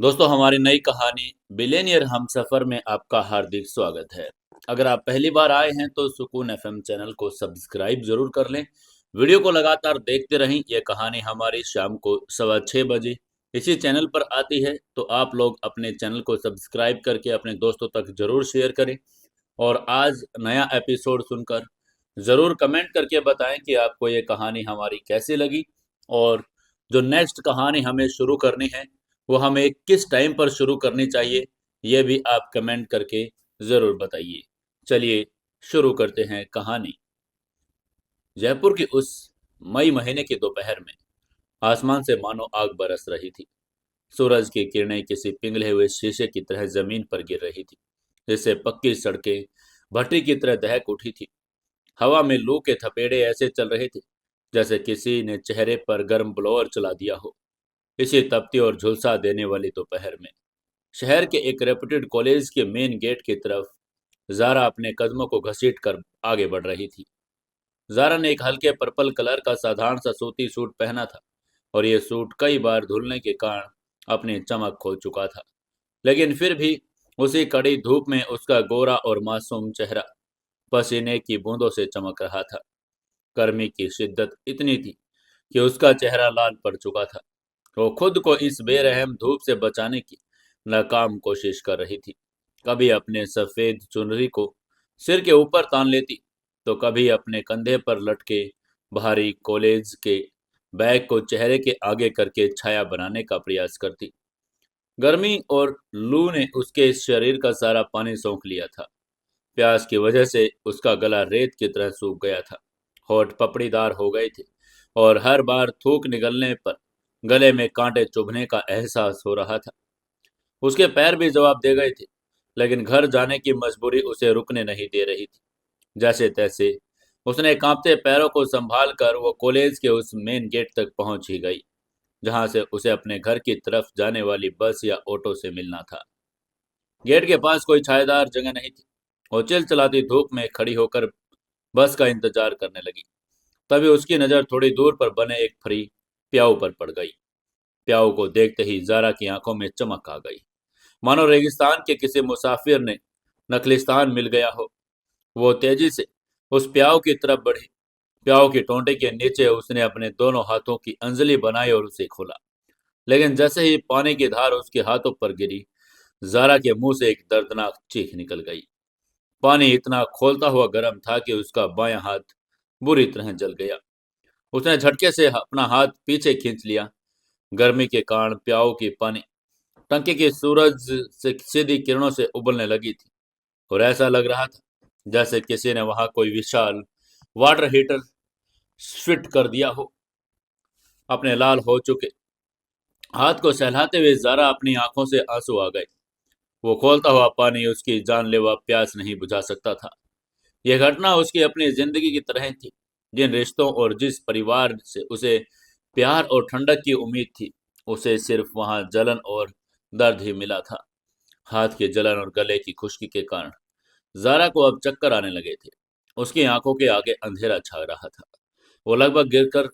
दोस्तों हमारी नई कहानी बिलियनियर हमसफर में आपका हार्दिक स्वागत है। अगर आप पहली बार आए हैं तो सुकून एफएम चैनल को सब्सक्राइब जरूर कर लें। वीडियो को लगातार देखते रहें। यह कहानी हमारी शाम को 6:15 बजे इसी चैनल पर आती है, तो आप लोग अपने चैनल को सब्सक्राइब करके अपने दोस्तों तक जरूर शेयर करें। और आज नया एपिसोड सुनकर ज़रूर कमेंट करके बताएं कि आपको ये कहानी हमारी कैसी लगी। और जो नेक्स्ट कहानी हमें शुरू करनी है वो हमें किस टाइम पर शुरू करनी चाहिए, ये भी आप कमेंट करके ज़रूर बताइए। चलिए शुरू करते हैं कहानी। जयपुर की उस मई महीने की दोपहर में आसमान से मानो आग बरस रही थी। सूरज की किरणें किसी पिघले हुए शीशे की तरह जमीन पर गिर रही थी, जिससे पक्की सड़कें भट्टी की तरह दहक उठी थी। हवा में लू के थपेड़े ऐसे चल रहे थे जैसे किसी ने चेहरे पर गर्म ब्लोअर चला दिया हो। इसी तपती और झुलसा देने वाली दोपहर में शहर के एक रेपुटेड कॉलेज के मेन गेट की तरफ जारा अपने कदमों को घसीट कर आगे बढ़ रही थी। जारा ने एक हल्के पर्पल कलर का साधारण सा सूती सूट पहना था, और यह सूट कई बार धुलने के कारण अपनी चमक खो चुका था। लेकिन फिर भी उसी कड़ी धूप में उसका गोरा और मासूम चेहरा पसीने की बूंदों से चमक रहा था। गर्मी की शिद्दत इतनी थी कि उसका चेहरा लाल पड़ चुका था। वो खुद को इस बेरहम धूप से बचाने की नाकाम कोशिश कर रही थी। कभी अपने सफेद चुनरी को सिर के ऊपर तान लेती, तो कभी अपने कंधे पर लटके भारी कॉलेज के बैग को चेहरे के आगे करके छाया बनाने का प्रयास करती। गर्मी और लू ने उसके शरीर का सारा पानी सोख लिया था। प्यास की वजह से उसका गला रेत की तरह सूख गया था। होठ पपड़ीदार हो गए थे, और हर बार थूक निकलने पर गले में कांटे चुभने का एहसास हो रहा था। उसके पैर भी जवाब दे गए थे, लेकिन घर जाने की मजबूरी उसे रुकने नहीं दे रही थी। जैसे तैसे उसने कांपते पैरों को संभाल कर वो कॉलेज के उस मेन गेट तक पहुंच ही गई, जहां से उसे अपने घर की तरफ जाने वाली बस या ऑटो से मिलना था। गेट के पास कोई छायादार जगह नहीं थी। वो चिलचिलाती धूप में खड़ी होकर बस का इंतजार करने लगी। तभी उसकी नज़र थोड़ी दूर पर बने एक फ्री प्याऊ पर पड़ गई। प्याऊ को देखते ही जारा की आंखों में चमक आ गई, मानो रेगिस्तान के किसी मुसाफिर ने नखलिस्तान मिल गया हो। वो तेजी से उस प्याऊ की तरफ बढ़ी। प्याऊ की टोंटे के नीचे उसने अपने दोनों हाथों की अंजलि बनाई और उसे खोला। लेकिन जैसे ही पानी की धार उसके हाथों पर गिरी, जारा के मुंह से एक दर्दनाक चीख निकल गई। पानी इतना खोलता हुआ गर्म था कि उसका बायां हाथ बुरी तरह जल गया। उसने झटके से अपना हाथ पीछे खींच लिया। गर्मी के कारण प्याऊ की पानी टंकी की सूरज से सीधी किरणों से उबलने लगी थी, और ऐसा लग रहा था जैसे किसी ने वहां कोई विशाल वाटर हीटर फिट कर दिया हो। अपने लाल हो चुके हाथ को सहलाते हुए जारा अपनी आंखों से आंसू आ गए। वो खोलता हुआ पानी उसकी जानलेवा प्यास नहीं बुझा सकता था। यह घटना उसकी अपनी जिंदगी की तरह थी। जिन रिश्तों और जिस परिवार से उसे प्यार और ठंडक की उम्मीद थी, उसे सिर्फ वहां जलन और दर्द ही मिला था। हाथ की जलन और गले की खुश्की के कारण जारा को अब चक्कर आने लगे थे। उसकी आंखों के आगे अंधेरा छा रहा था। वो लगभग गिरकर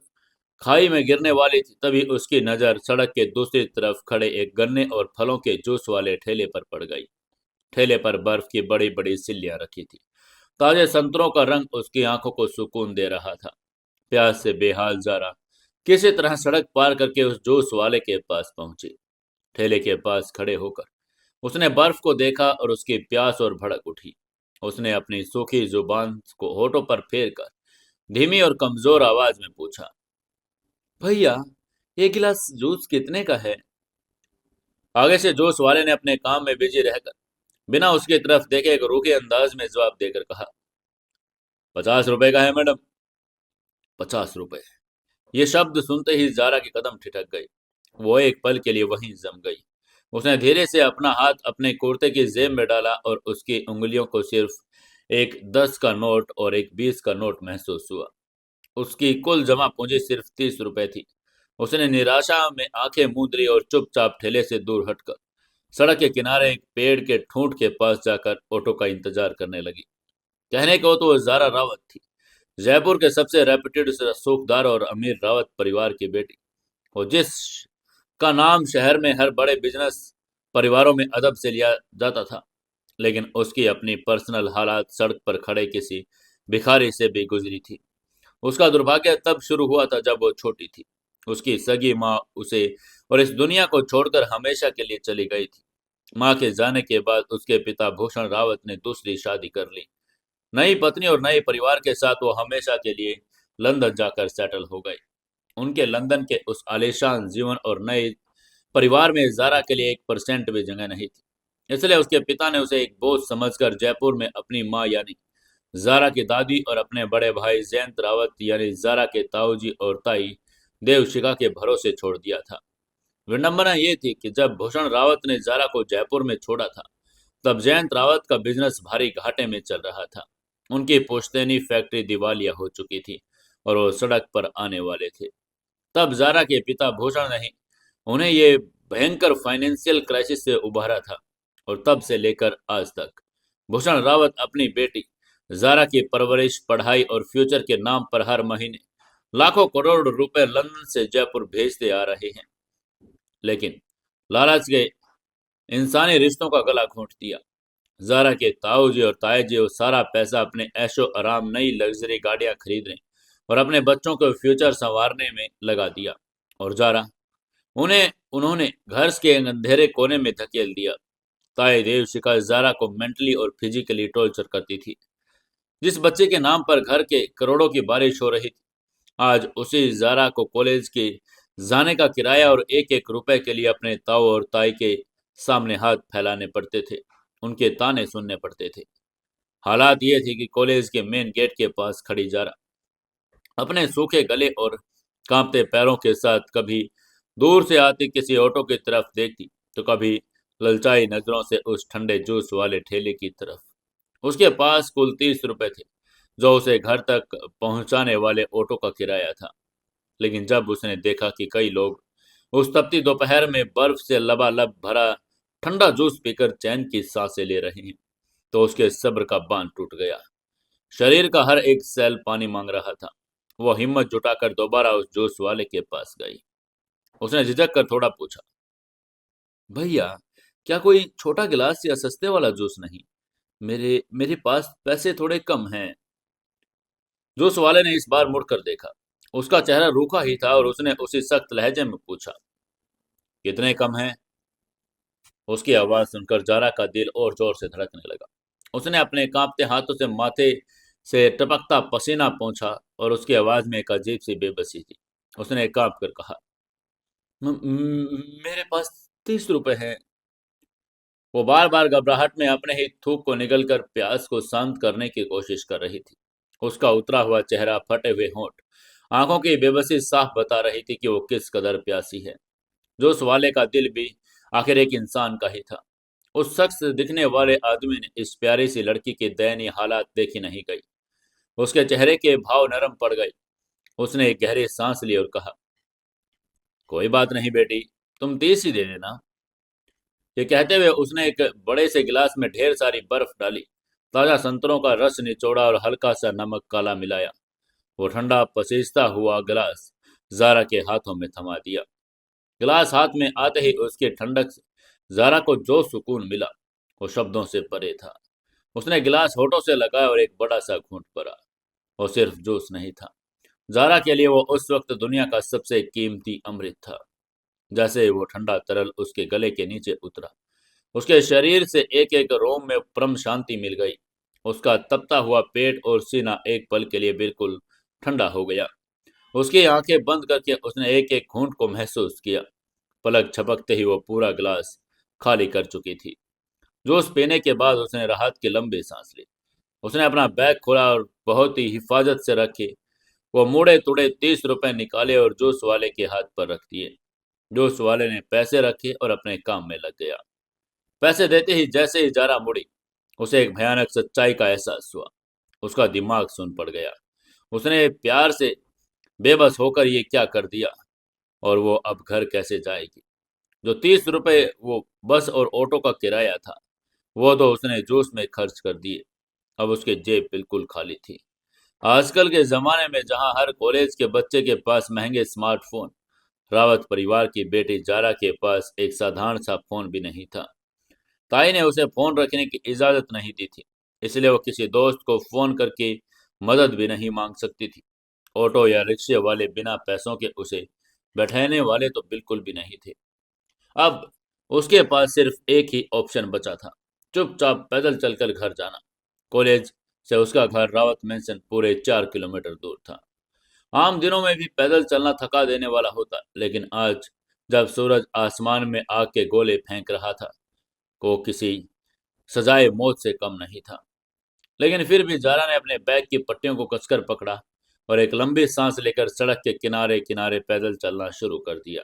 खाई में गिरने वाली थी, तभी उसकी नज़र सड़क के दूसरी तरफ खड़े एक गन्ने और फलों के जूस वाले ठेले पर पड़ गई। ठेले पर बर्फ की बड़ी बड़ी सिल्लियां रखी थी। ताजे संतरों का रंग उसकी आंखों को सुकून दे रहा था। प्यास से बेहाल जारा किसी तरह सड़क पार करके उस जूस वाले के पास पहुंची। ठेले के पास खड़े होकर उसने बर्फ को देखा और उसकी प्यास और भड़क उठी। उसने अपनी सूखी जुबान को होठों पर फेर कर धीमी और कमजोर आवाज में पूछा, भैया, ये गिलास जूस कितने का है? आगे से जूस वाले ने अपने काम में बिजी रहकर बिना उसकी तरफ देखे एक रूखे अंदाज में जवाब देकर कहा, 50 रुपए का है मैडम। 50 रुपए। ये शब्द सुनते ही जारा के कदम ठिठक गए। वो एक पल के लिए वहीं जम गई। उसने धीरे से अपना हाथ अपने कुर्ते की जेब में डाला, और उसकी उंगलियों को सिर्फ एक 10 का नोट और एक 20 का नोट महसूस हुआ। उसकी कुल जमा पूंजी सिर्फ 30 रुपए थी। उसने निराशा में आंखें मूंद ली और चुपचाप ठेले से दूर हटकर सड़क के किनारे एक पेड़ के ठूंठ के पास जाकर ऑटो का इंतजार करने लगी। कहने को तो वो जारा रावत थी, जयपुर के सबसे रेपुटेड सूखदार और अमीर रावत परिवार की बेटी, और जिस का नाम शहर में हर बड़े बिजनेस परिवारों में अदब से लिया जाता था, लेकिन उसकी अपनी पर्सनल हालात सड़क पर खड़े किसी भिखारी से भी गुजरी थी। उसका दुर्भाग्य तब शुरू हुआ था जब वो छोटी थी। उसकी सगी माँ उसे और इस दुनिया को छोड़कर हमेशा के लिए चली गई थी। माँ के जाने के बाद उसके पिता भूषण रावत ने दूसरी शादी कर ली। नई पत्नी और नए परिवार के साथ वो हमेशा के लिए लंदन जाकर सेटल हो गए। उनके लंदन के उस आलीशान जीवन और नए परिवार में ज़ारा के लिए 1% भी जगह नहीं थी। इसलिए उसके पिता ने उसे एक बोझ समझकर जयपुर में अपनी माँ यानी ज़ारा की दादी और अपने बड़े भाई जयंत रावत यानी ज़ारा के ताऊजी और ताई देवशिखा के भरोसे छोड़ दिया था। विडंबना ये थी कि जब भूषण रावत ने ज़ारा को जयपुर में छोड़ा था, तब जयंत रावत का बिजनेस भारी घाटे में चल रहा था। उनकी पुश्तैनी फैक्ट्री दिवालिया हो चुकी थी और वो सड़क पर आने वाले थे। तब ज़ारा के पिता भूषण ने उन्हें ये भयंकर फाइनेंशियल क्राइसिस से उबारा था और तब से लेकर आज तक भूषण रावत अपनी बेटी ज़ारा की परवरिश, पढ़ाई और फ्यूचर के नाम पर हर महीने लाखों करोड़ रुपए लंदन से जयपुर भेजते आ रहे हैं। लेकिन लालच के इंसानी रिश्तों का गला घोंट दिया। ज़ारा के ताऊजी और तायजी वो सारा पैसा अपने ऐशो आराम, नई लग्जरी गाड़ियां खरीदने और अपने बच्चों को फ्यूचर संवारने में लगा दिया। और ज़ारा उन्हें उन्होंने घर के अंधेरे कोने में धकेल दिया। ताई देवशिखा ज़ारा को मेंटली और फिजिकली टॉर्चर करती थी। जिस बच्चे के नाम पर घर के करोड़ों की बारिश हो रही थी, आज उसी ज़ारा को कॉलेज के जाने का किराया और एक एक रुपए के लिए अपने ताऊ और ताई के सामने हाथ फैलाने पड़ते थे। उनके ताने सुनने पड़ते थे। हालात ये थी कि कॉलेज के मेन गेट के पास खड़ी ज़ारा अपने सूखे गले और कांपते पैरों के साथ कभी दूर से आती किसी ऑटो की तरफ देखती, तो कभी ललचाई नजरों से उस ठंडे जूस वाले ठेले की तरफ। उसके पास कुल 30 रुपए थे, जो उसे घर तक पहुंचाने वाले ऑटो का किराया था। लेकिन जब उसने देखा कि कई लोग उस तपती दोपहर में बर्फ से लबालब भरा ठंडा जूस पीकर चैन की सांसें ले रहे हैं, तो उसके सब्र का बांध टूट गया। शरीर का हर एक सेल पानी मांग रहा था। वो हिम्मत जुटाकर दोबारा उस जूस वाले के पास गई। उसने झिझक कर थोड़ा पूछा, भैया, क्या कोई छोटा गिलास या सस्ते वाला जूस नहीं? मेरे मेरे पास पैसे थोड़े कम हैं। जूस वाले ने इस बार मुड़कर देखा। उसका चेहरा रूखा ही था और उसने उसी सख्त लहजे में पूछा, कितने कम हैं? उसकी आवाज सुनकर ज़ारा का दिल और जोर से धड़कने लगा। उसने अपने कांपते हाथों से माथे से टपकता पसीना पोंछा और उसकी आवाज में एक अजीब सी बेबसी थी। उसने कांप कर कहा, मेरे पास 30 रुपए हैं। वो बार बार घबराहट में अपने ही थूक को निगलकर प्यास को शांत करने की कोशिश कर रही थी। उसका उतरा हुआ चेहरा, फटे हुए होंठ, आंखों की बेबसी साफ बता रही थी कि वो किस कदर प्यासी है। जो उस वाले का दिल भी आखिर एक इंसान का ही था। उस शख्स दिखने वाले आदमी ने इस प्यारी सी लड़की की दयनीय हालात देखी नहीं गई। उसके चेहरे के भाव नरम पड़ गए। उसने एक गहरी सांस ली और कहा, कोई बात नहीं बेटी, तुम 30 ही दे देना। ये कहते हुए उसने एक बड़े से गिलास में ढेर सारी बर्फ डाली, ताजा संतरों का रस निचोड़ा और हल्का सा नमक काला मिलाया। वो ठंडा पसीजता हुआ गिलास ज़ारा के हाथों में थमा दिया। गिलास हाथ में आते ही उसकी ठंडक से ज़ारा को जो सुकून मिला, वो शब्दों से परे था। उसने गिलास होठों से लगाया और एक बड़ा सा घूंट भरा। वो सिर्फ जूस नहीं था, ज़ारा के लिए वो उस वक्त दुनिया का सबसे कीमती अमृत था। जैसे ही वो ठंडा तरल उसके गले के नीचे उतरा, उसके शरीर से एक एक रोम में परम शांति मिल गई। उसका तपता हुआ पेट और सीना एक पल के लिए बिल्कुल ठंडा हो गया। उसकी आंखें बंद करके उसने एक एक घूंट को महसूस किया। पलक झपकते ही वो पूरा गिलास खाली कर चुकी थी। जूस पीने के बाद उसने राहत की लंबी सांस ली। उसने अपना बैग खोला और बहुत ही हिफाजत से रखे वो मुड़े तुड़े 30 रुपए निकाले और जूस वाले के हाथ पर रख दिए। जूस वाले ने पैसे रखे और अपने काम में लग गया। पैसे देते ही जैसे ही ज़ारा मुड़ी, उसे एक भयानक सच्चाई का एहसास हुआ। उसका दिमाग सुन पड़ गया। उसने प्यार से बेबस होकर ये क्या कर दिया, और वो अब घर कैसे जाएगी? जो 30 रुपए वो बस और ऑटो का किराया था, वो तो उसने जूस में खर्च कर दिए। अब उसकी जेब बिल्कुल खाली थी। आजकल के ज़माने में जहाँ हर कॉलेज के बच्चे के पास महंगे स्मार्टफोन रावत परिवार की बेटी जारा के पास एक साधारण सा फोन भी नहीं था। ताई ने उसे फोन रखने की इजाजत नहीं दी थी, इसलिए वो किसी दोस्त को फोन करके मदद भी नहीं मांग सकती थी। ऑटो या रिक्शे वाले बिना पैसों के उसे बैठाने वाले तो बिल्कुल भी नहीं थे। अब उसके पास सिर्फ एक ही ऑप्शन बचा था, चुपचाप पैदल चलकर घर जाना। कॉलेज से उसका घर रावत मेंशन पूरे 4 किलोमीटर दूर था। आम दिनों में भी पैदल चलना थका देने वाला होता, लेकिन आज जब सूरज आसमान में आग के गोले फेंक रहा था, वो किसी सजाए मौत से कम नहीं था। लेकिन फिर भी जारा ने अपने बैग की पट्टियों को कसकर पकड़ा और एक लंबी सांस लेकर सड़क के किनारे किनारे पैदल चलना शुरू कर दिया।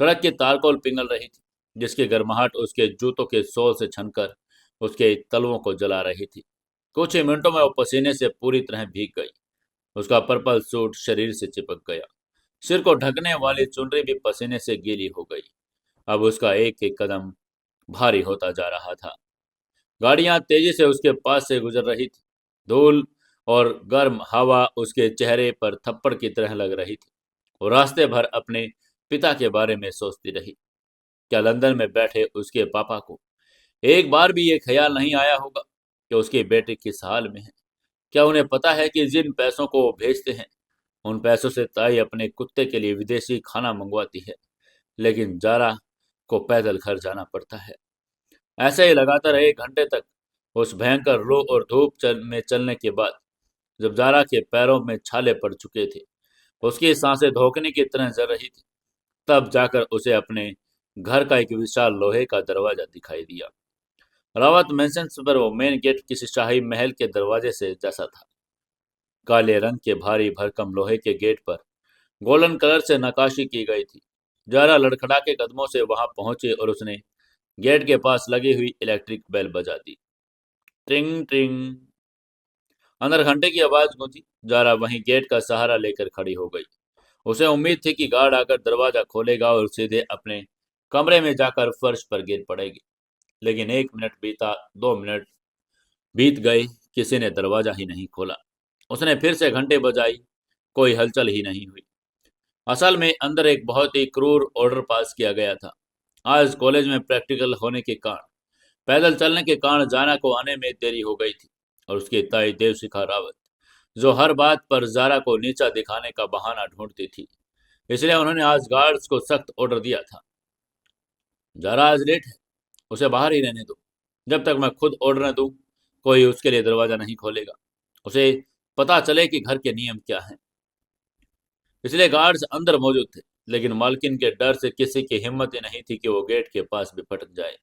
सड़क की तारकोल पिघल रही थी, जिसकी गर्माहट उसके जूतों के सोल से छनकर उसके तलवों को जला रही थी। कुछ ही मिनटों में वो पसीने से पूरी तरह भीग गई। उसका पर्पल सूट शरीर से चिपक गया। सिर को ढकने वाली चुनरी भी पसीने से गीली हो गई। अब उसका एक एक कदम भारी होता जा रहा था। गाड़ियां तेजी से उसके पास से गुजर रही थी। धूल और गर्म हवा उसके चेहरे पर थप्पड़ की तरह लग रही थी। वो रास्ते भर अपने पिता के बारे में सोचती रही। क्या लंदन में बैठे उसके पापा को एक बार भी ये ख्याल नहीं आया होगा कि उसकी बेटी किस हाल में है? क्या उन्हें पता है कि जिन पैसों को वो भेजते हैं, उन पैसों से ताई अपने कुत्ते के लिए विदेशी खाना मंगवाती है, लेकिन जारा को पैदल घर जाना पड़ता है। ऐसे ही लगातार 1 घंटे तक उस भयंकर लू और धूप में चलने के बाद जब जारा के पैरों में छाले पड़ चुके थे, उसकी सांसें धोखने की तरह जल रही थी, तब जाकर उसे अपने घर का एक विशाल लोहे का दरवाजा दिखाई दिया। रावत मेंशन्स पर वो मेन गेट किसी शाही महल के दरवाजे से जैसा था। काले रंग के भारी भरकम लोहे के गेट पर गोल्डन कलर से नक्काशी की गई थी। जारा लड़खड़ा के कदमों से वहां पहुंचे और उसने गेट के पास लगी हुई इलेक्ट्रिक बेल बजा दी। टिंग टिंग। अंदर घंटे की आवाज गूंजी। जारा वहीं गेट का सहारा लेकर खड़ी हो गई। उसे उम्मीद थी कि गार्ड आकर दरवाजा खोलेगा और सीधे अपने कमरे में जाकर फर्श पर गिर पड़ेगी। लेकिन 1 मिनट बीता, 2 मिनट बीत गए, किसी ने दरवाजा ही नहीं खोला। उसने फिर से घंटे बजाई, कोई हलचल ही नहीं हुई। असल में अंदर एक बहुत ही क्रूर ऑर्डर पास किया गया था। आज कॉलेज में प्रैक्टिकल होने के कारण, पैदल चलने के कारण जाना को आने में देरी हो गई थी और उसकी ताई देवशिखा रावत, जो हर बात पर जारा को नीचा दिखाने का बहाना ढूंढती थी, इसलिए उन्होंने आज गार्ड्स को सख्त ऑर्डर दिया था। जारा आज लेट है, उसे बाहर ही रहने दो। जब तक मैं खुद ऑर्डर न दूं, कोई उसके लिए दरवाजा नहीं खोलेगा। उसे पता चले कि घर के नियम क्या हैं। इसलिए गार्ड्स अंदर मौजूद थे, लेकिन मालकिन के डर से किसी की हिम्मत ही नहीं थी कि वो गेट के पास भी फटक जाए।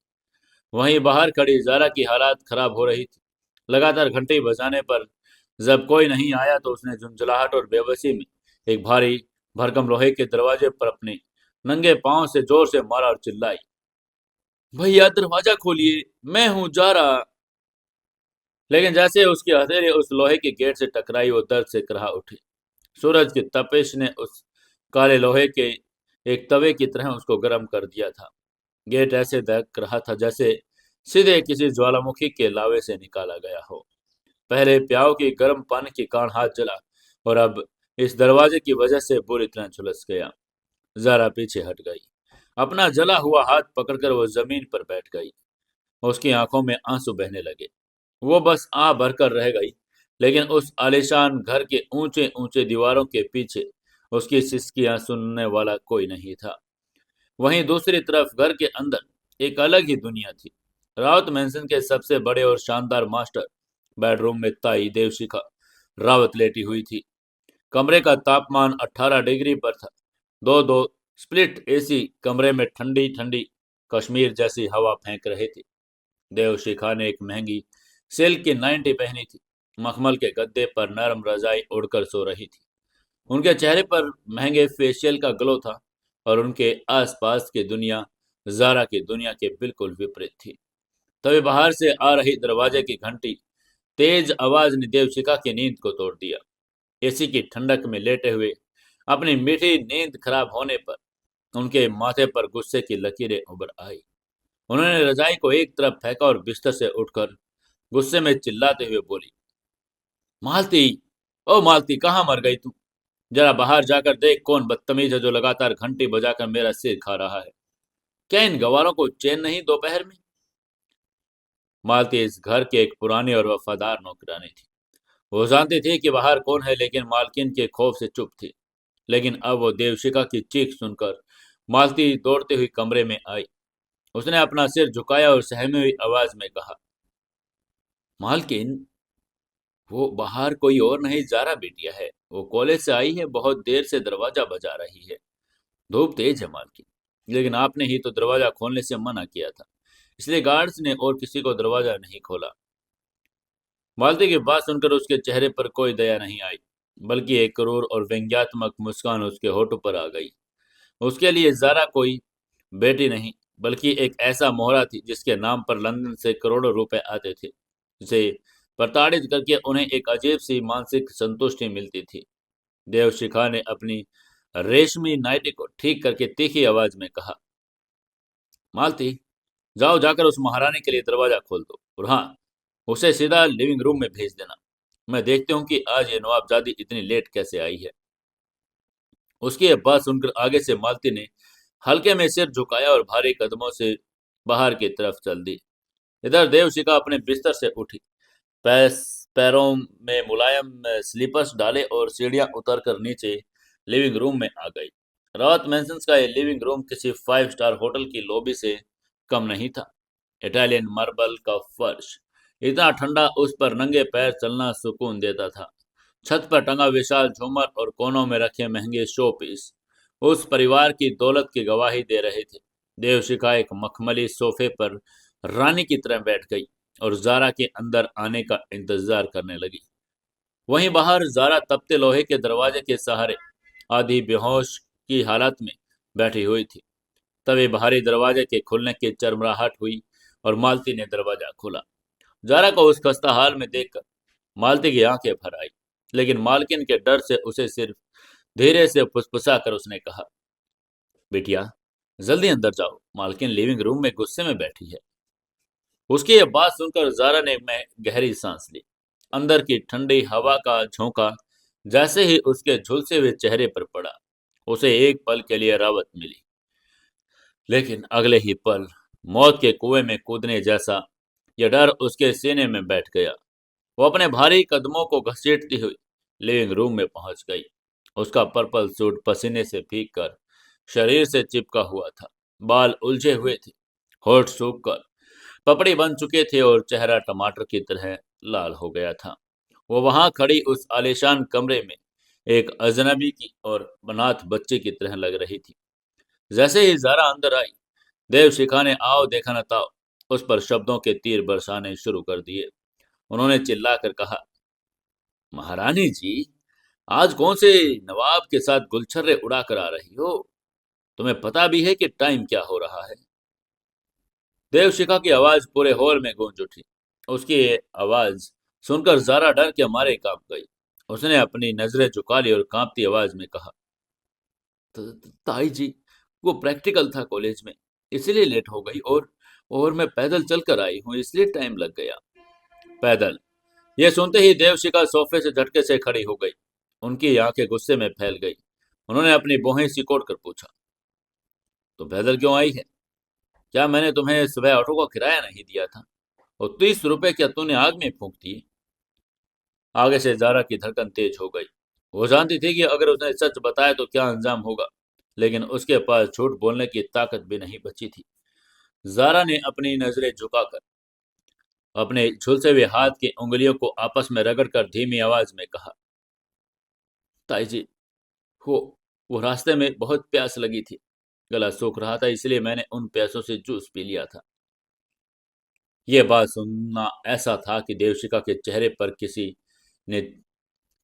वहीं बाहर खड़ी जारा की हालात खराब हो रही थी। लगातार घंटे बजाने पर जब कोई नहीं आया तो उसने झुंझलाहट और बेबसी में एक भारी भरकम लोहे के दरवाजे पर अपने नंगे पांव से जोर से मारा और चिल्लाई, भैया दरवाजा खोलिए, मैं हूं जारा। लेकिन जैसे उसकी हथेली उस लोहे के गेट से टकराई, वो दर्द से कराह उठी। सूरज की तपिश ने उस काले लोहे के एक तवे की तरह उसको गर्म कर दिया था। गेट ऐसे दहक रहा था जैसे सीधे किसी ज्वालामुखी के लावे से निकाला गया हो। पहले प्याऊ की गर्म पानी के कारण हाथ जला और अब इस दरवाजे की वजह से बुरी तरह झुलस गया। जरा पीछे हट गई। अपना जला हुआ हाथ पकड़कर वो जमीन पर बैठ गई। उसकी आंखों में आंसू बहने लगे। वो बस आ भरकर रह गई, लेकिन उस आलीशान घर के ऊंचे ऊंचे दीवारों के पीछे उसकी सिसकियां सुनने वाला कोई नहीं था। वहीं दूसरी तरफ घर के अंदर एक अलग ही दुनिया थी। रावत मेंशन के सबसे बड़े और शानदार मास्टर बेडरूम में ताई देवशिखा रावत लेटी हुई थी। कमरे का तापमान 18 डिग्री पर था। दो दो स्प्लिट एसी कमरे में ठंडी ठंडी कश्मीर जैसी हवा फेंक रहे थे। देवशिखा ने एक महंगी सिल्क की नाइटी पहनी थी। मखमल के गद्दे पर नरम रजाई ओढ़कर सो रही थी। उनके चेहरे पर महंगे फेशियल का ग्लो था और उनके आसपास की दुनिया जारा की दुनिया के बिल्कुल विपरीत थी। तभी बाहर से आ रही दरवाजे की घंटी तेज आवाज ने देवशिखा की नींद को तोड़ दिया। एसी की ठंडक में लेटे हुए अपनी मीठी नींद खराब होने पर उनके माथे पर गुस्से की लकीरें उभर आई। उन्होंने रजाई को एक तरफ फेंका और बिस्तर से उठकर गुस्से में चिल्लाते हुए बोली, मालती, ओ मालती, कहाँ मर गई तू? जरा बाहर जाकर देख कौन बदतमीज है जो लगातार घंटी बजाकर मेरा सिर खा रहा है। क्या इन गवारों को चैन नहीं दोपहर में? मालती इस घर की एक पुरानी और वफादार नौकरानी थी। वो जानती थी कि बाहर कौन है, लेकिन मालकिन के खौफ से चुप थी। लेकिन अब वो देवशिका की चीख सुनकर मालती दौड़ते हुई कमरे में आई। उसने अपना सिर झुकाया और सहमी हुई आवाज में कहा, मालकिन, वो बाहर कोई और नहीं, जारा बिटिया है। वो कॉलेज से आई है, बहुत देर से दरवाजा बजा रही है। धूप तेज है मालकिन, लेकिन आपने ही तो दरवाजा खोलने से मना किया था, इसलिए गार्ड्स ने और किसी को दरवाजा नहीं खोला। मालती की बात सुनकर उसके चेहरे पर कोई दया नहीं आई, बल्कि एक क्रूर और व्यंग्यात्मक मुस्कान उसके होठों पर आ गई। उसके लिए जारा कोई बेटी नहीं, बल्कि एक ऐसा मोहरा थी जिसके नाम पर लंदन से करोड़ों रुपए आते थे, जिसे प्रताड़ित करके उन्हें एक अजीब सी मानसिक संतुष्टि मिलती थी। देवशिखा ने अपनी रेशमी नाइटी को ठीक करके तीखी आवाज में कहा, मालती, जाओ जाकर उस महारानी के लिए दरवाजा खोल दो, और हाँ, उसे सीधा लिविंग रूम में भेज देना। मैं देखती हूँ कि आज ये नवाबजादी इतनी लेट कैसे आई है। उसकी यह बात सुनकर आगे से मालती ने हल्के में सिर झुकाया और भारी कदमों से बाहर की तरफ चल दी। इधर देवशिका अपने बिस्तर से उठी, पैस पैरों में मुलायम स्लीपर्स डाले और सीढ़ियां उतरकर नीचे लिविंग रूम में आ गई। रावत मेंशंस का ये लिविंग रूम किसी 5 स्टार होटल की लॉबी से कम नहीं था। इटालियन मार्बल का फर्श इतना ठंडा, उस पर नंगे पैर चलना सुकून देता था। छत पर टंगा विशाल झूमर और कोनों में रखे महंगे शो पीस उस परिवार की दौलत की गवाही दे रहे थे। देवशिखा एक मखमली सोफे पर रानी की तरह बैठ गई और जारा के अंदर आने का इंतजार करने लगी। वहीं बाहर जारा तपते लोहे के दरवाजे के सहारे आधी बेहोश की हालत में बैठी हुई थी। तभी भारी दरवाजे के खुलने की चरमराहट हुई और मालती ने दरवाजा खोला। जारा को उस खस्ता हाल में देखकर मालती की आंखें भर आई, लेकिन मालकिन के डर से उसे सिर्फ धीरे से फुसफुसा कर उसने कहा, बिटिया, जल्दी अंदर जाओ, मालकिन लिविंग रूम में गुस्से में बैठी है। उसकी यह बात सुनकर जारा ने में गहरी सांस ली। अंदर की ठंडी हवा का झोंका जैसे ही उसके झुलसे हुए चेहरे पर पड़ा, उसे एक पल के लिए राहत मिली। लेकिन अगले ही पल मौत के कुएं में कूदने जैसा यह डर उसके सीने में बैठ गया। वो अपने भारी कदमों को घसीटती हुई लिविंग रूम में पहुंच गई। उसका पर्पल सूट पसीने से भीग कर शरीर से चिपका हुआ था। बाल उलझे हुए थे, होठ सूख कर पपड़ी बन चुके थे और चेहरा टमाटर की तरह लाल हो गया था। वो वहां खड़ी उस आलीशान कमरे में एक अजनबी की और अनाथ बच्चे की तरह लग रही थी। जैसे ही जारा अंदर आई, देवशिखा ने आओ देखा न ताओ उस पर शब्दों के तीर बरसाने शुरू कर दिए। उन्होंने चिल्लाकर कहा, महारानी जी, आज कौन से नवाब के साथ गुलछर्रे उड़ा कर आ रही हो? तुम्हें पता भी है कि टाइम क्या हो रहा है? देवशिखा की आवाज पूरे हॉल में गूंज उठी। उसकी ये आवाज सुनकर जारा डर के मारे कांप गई। उसने अपनी नजरें झुका ली और कांपती आवाज में कहा, ताई जी, वो प्रैक्टिकल था कॉलेज में, इसलिए लेट हो गई, और मैं पैदल चलकर आई हूँ, इसलिए टाइम लग गया। पैदल? यह सुनते ही देवशिखा सोफे से झटके से खड़ी हो गई। उनकी आंखें गुस्से में फैल गई। उन्होंने अपनी भौहें सिकोड़ कर पूछा, तो पैदल क्यों आई है? क्या मैंने तुम्हें सुबह ऑटो का किराया नहीं दिया था? और 30 रुपए क्या तूने आग में फूंक दिए? आगे से जारा की धड़कन तेज हो गई। वो जानती थी कि अगर उसने सच बताया तो क्या अंजाम होगा, लेकिन उसके पास झूठ बोलने की ताकत भी नहीं बची थी। जारा ने अपनी नजरें झुकाकर अपने झुलसे हुए हाथ की उंगलियों को आपस में रगड़कर धीमी आवाज में कहा, ताई जी, वो वो रास्ते में बहुत प्यास लगी थी, गला सूख रहा था, इसलिए मैंने उन प्यासों से जूस पी लिया था। यह बात सुनना ऐसा था कि देवशिका के चेहरे पर किसी ने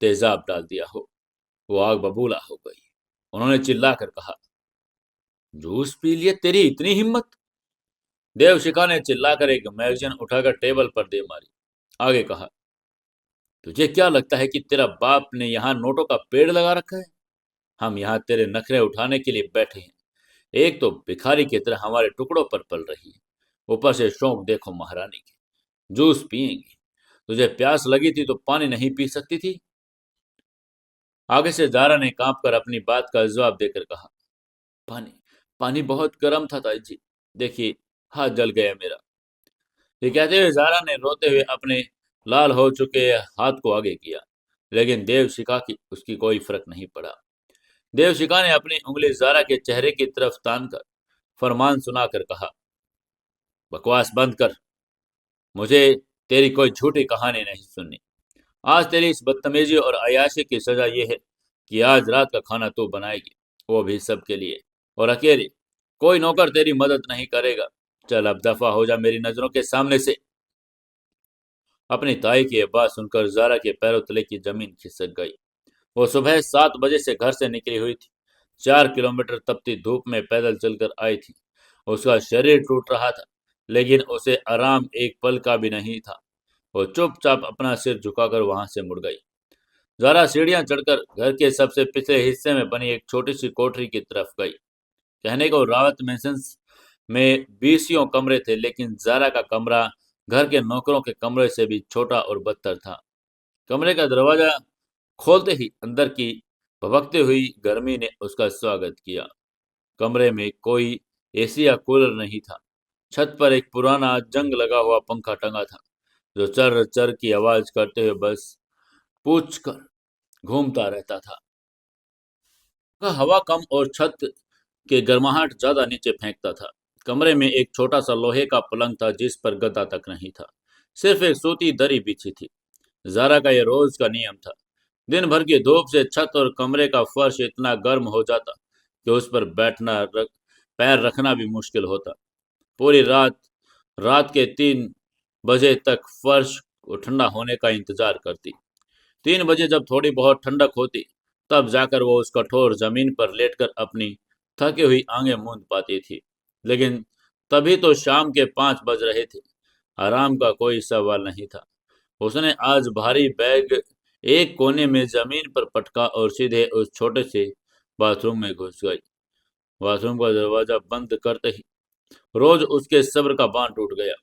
तेजाब डाल दिया हो। वो आग बबूला हो गई। उन्होंने चिल्लाकर कहा, जूस पी लिए? तेरी इतनी हिम्मत? देवशिका ने चिल्लाकर एक मैगजीन उठाकर टेबल पर दे मारी। आगे कहा, तुझे क्या लगता है कि तेरा बाप ने यहाँ नोटों का पेड़ लगा रखा है? हम यहाँ तेरे नखरे उठाने के लिए बैठे हैं। एक तो भिखारी की तरह हमारे टुकड़ों पर पल रही है, ऊपर से शौक देखो महारानी के। जूस पिएंगी? तुझे प्यास लगी थी तो पानी नहीं पी सकती थी? आगे से जारा ने कांपकर अपनी बात का जवाब देकर कहा, पानी पानी बहुत गर्म था ताई जी। देखिए, हाथ जल गया मेरा। ये कहते हुए जारा ने रोते हुए अपने लाल हो चुके हाथ को आगे किया, लेकिन देवशिखा की उसकी कोई फर्क नहीं पड़ा। देवशिखा ने अपनी उंगली जारा के चेहरे की तरफ तानकर फरमान सुनाकर कहा, बकवास बंद कर। मुझे तेरी कोई झूठी कहानी नहीं सुननी। आज तेरी इस बदतमीजी और अय्याशी की सजा ये है कि आज रात का खाना तू बनाएगी, वो भी सबके लिए, और अकेले। कोई नौकर तेरी मदद नहीं करेगा। चल अब दफा हो जा मेरी नजरों के सामने से। अपनी ताई की यह बात सुनकर जारा के पैरों तले की जमीन खिसक गई। वो सुबह 7 बजे से घर से निकली हुई थी। 4 किलोमीटर तपती धूप में पैदल चलकर आई थी। उसका शरीर टूट रहा था, लेकिन उसे आराम एक पल का भी नहीं था। वो चुपचाप अपना सिर झुकाकर वहां से मुड़ गई। जारा सीढ़ियां चढ़कर घर के सबसे पिछले हिस्से में बनी एक छोटी सी कोठरी की तरफ गई। कहने को रावत मेंशंस में 20 कमरे थे, लेकिन जारा का कमरा घर के नौकरों के कमरे से भी छोटा और बदतर था। कमरे का दरवाजा खोलते ही अंदर की भभकती हुई गर्मी ने उसका स्वागत किया। कमरे में कोई एसी या कूलर नहीं था। छत पर एक पुराना जंग लगा हुआ पंखा टंगा था, जो चर चर की आवाज करते हुए बस पूछ कर घूमता रहता था। का हवा कम और छत के गर्माहट ज्यादा नीचे फेंकता था। कमरे में एक छोटा सा लोहे का पलंग था, जिस पर गद्दा तक नहीं था। सिर्फ एक सूती दरी बिछी थी। जारा का यह रोज का नियम था। दिन भर की धूप से छत और कमरे का फर्श इतना गर्म हो जाता कि उस पर पैर रखना भी मुश्किल होता। पूरी रात रात के 3 बजे तक फर्श को ठंडा होने का इंतजार करती। 3 बजे जब थोड़ी बहुत ठंडक होती, तब जाकर वो उस कठोर जमीन पर लेटकर अपनी थकी हुई आंखें मूंद पाती थी। लेकिन तभी तो शाम के 5 बज रहे थे। आराम का कोई सवाल नहीं था। उसने आज भारी बैग एक कोने में जमीन पर पटका और सीधे उस छोटे से बाथरूम में घुस गई। बाथरूम का दरवाजा बंद करते ही रोज उसके सब्र का बांध टूट गया।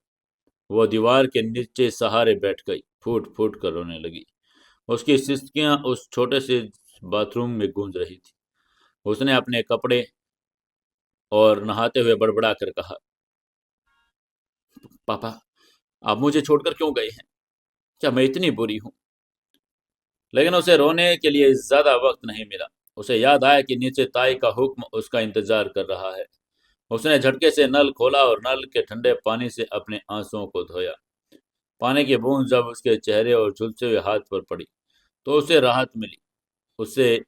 वो दीवार के नीचे सहारे बैठ गई, फूट फूट कर रोने लगी। उसकी सिसकियां उस छोटे से बाथरूम में गूंज रही थी। उसने अपने कपड़े और नहाते हुए बड़बड़ा कर कहा, पापा, आप मुझे छोड़कर क्यों गए हैं? क्या मैं इतनी बुरी हूं? लेकिन उसे रोने के लिए ज्यादा वक्त नहीं मिला। उसे याद आया कि नीचे ताई का हुक्म उसका इंतजार कर रहा है। उसने झटके से नल खोला और नल के ठंडे पानी से अपने आंसुओं को धोया। पानी की बूंद जब उसके चेहरे और झुलसे हुए हाथ पर पड़ी, तो उसे राहत मिली। उसे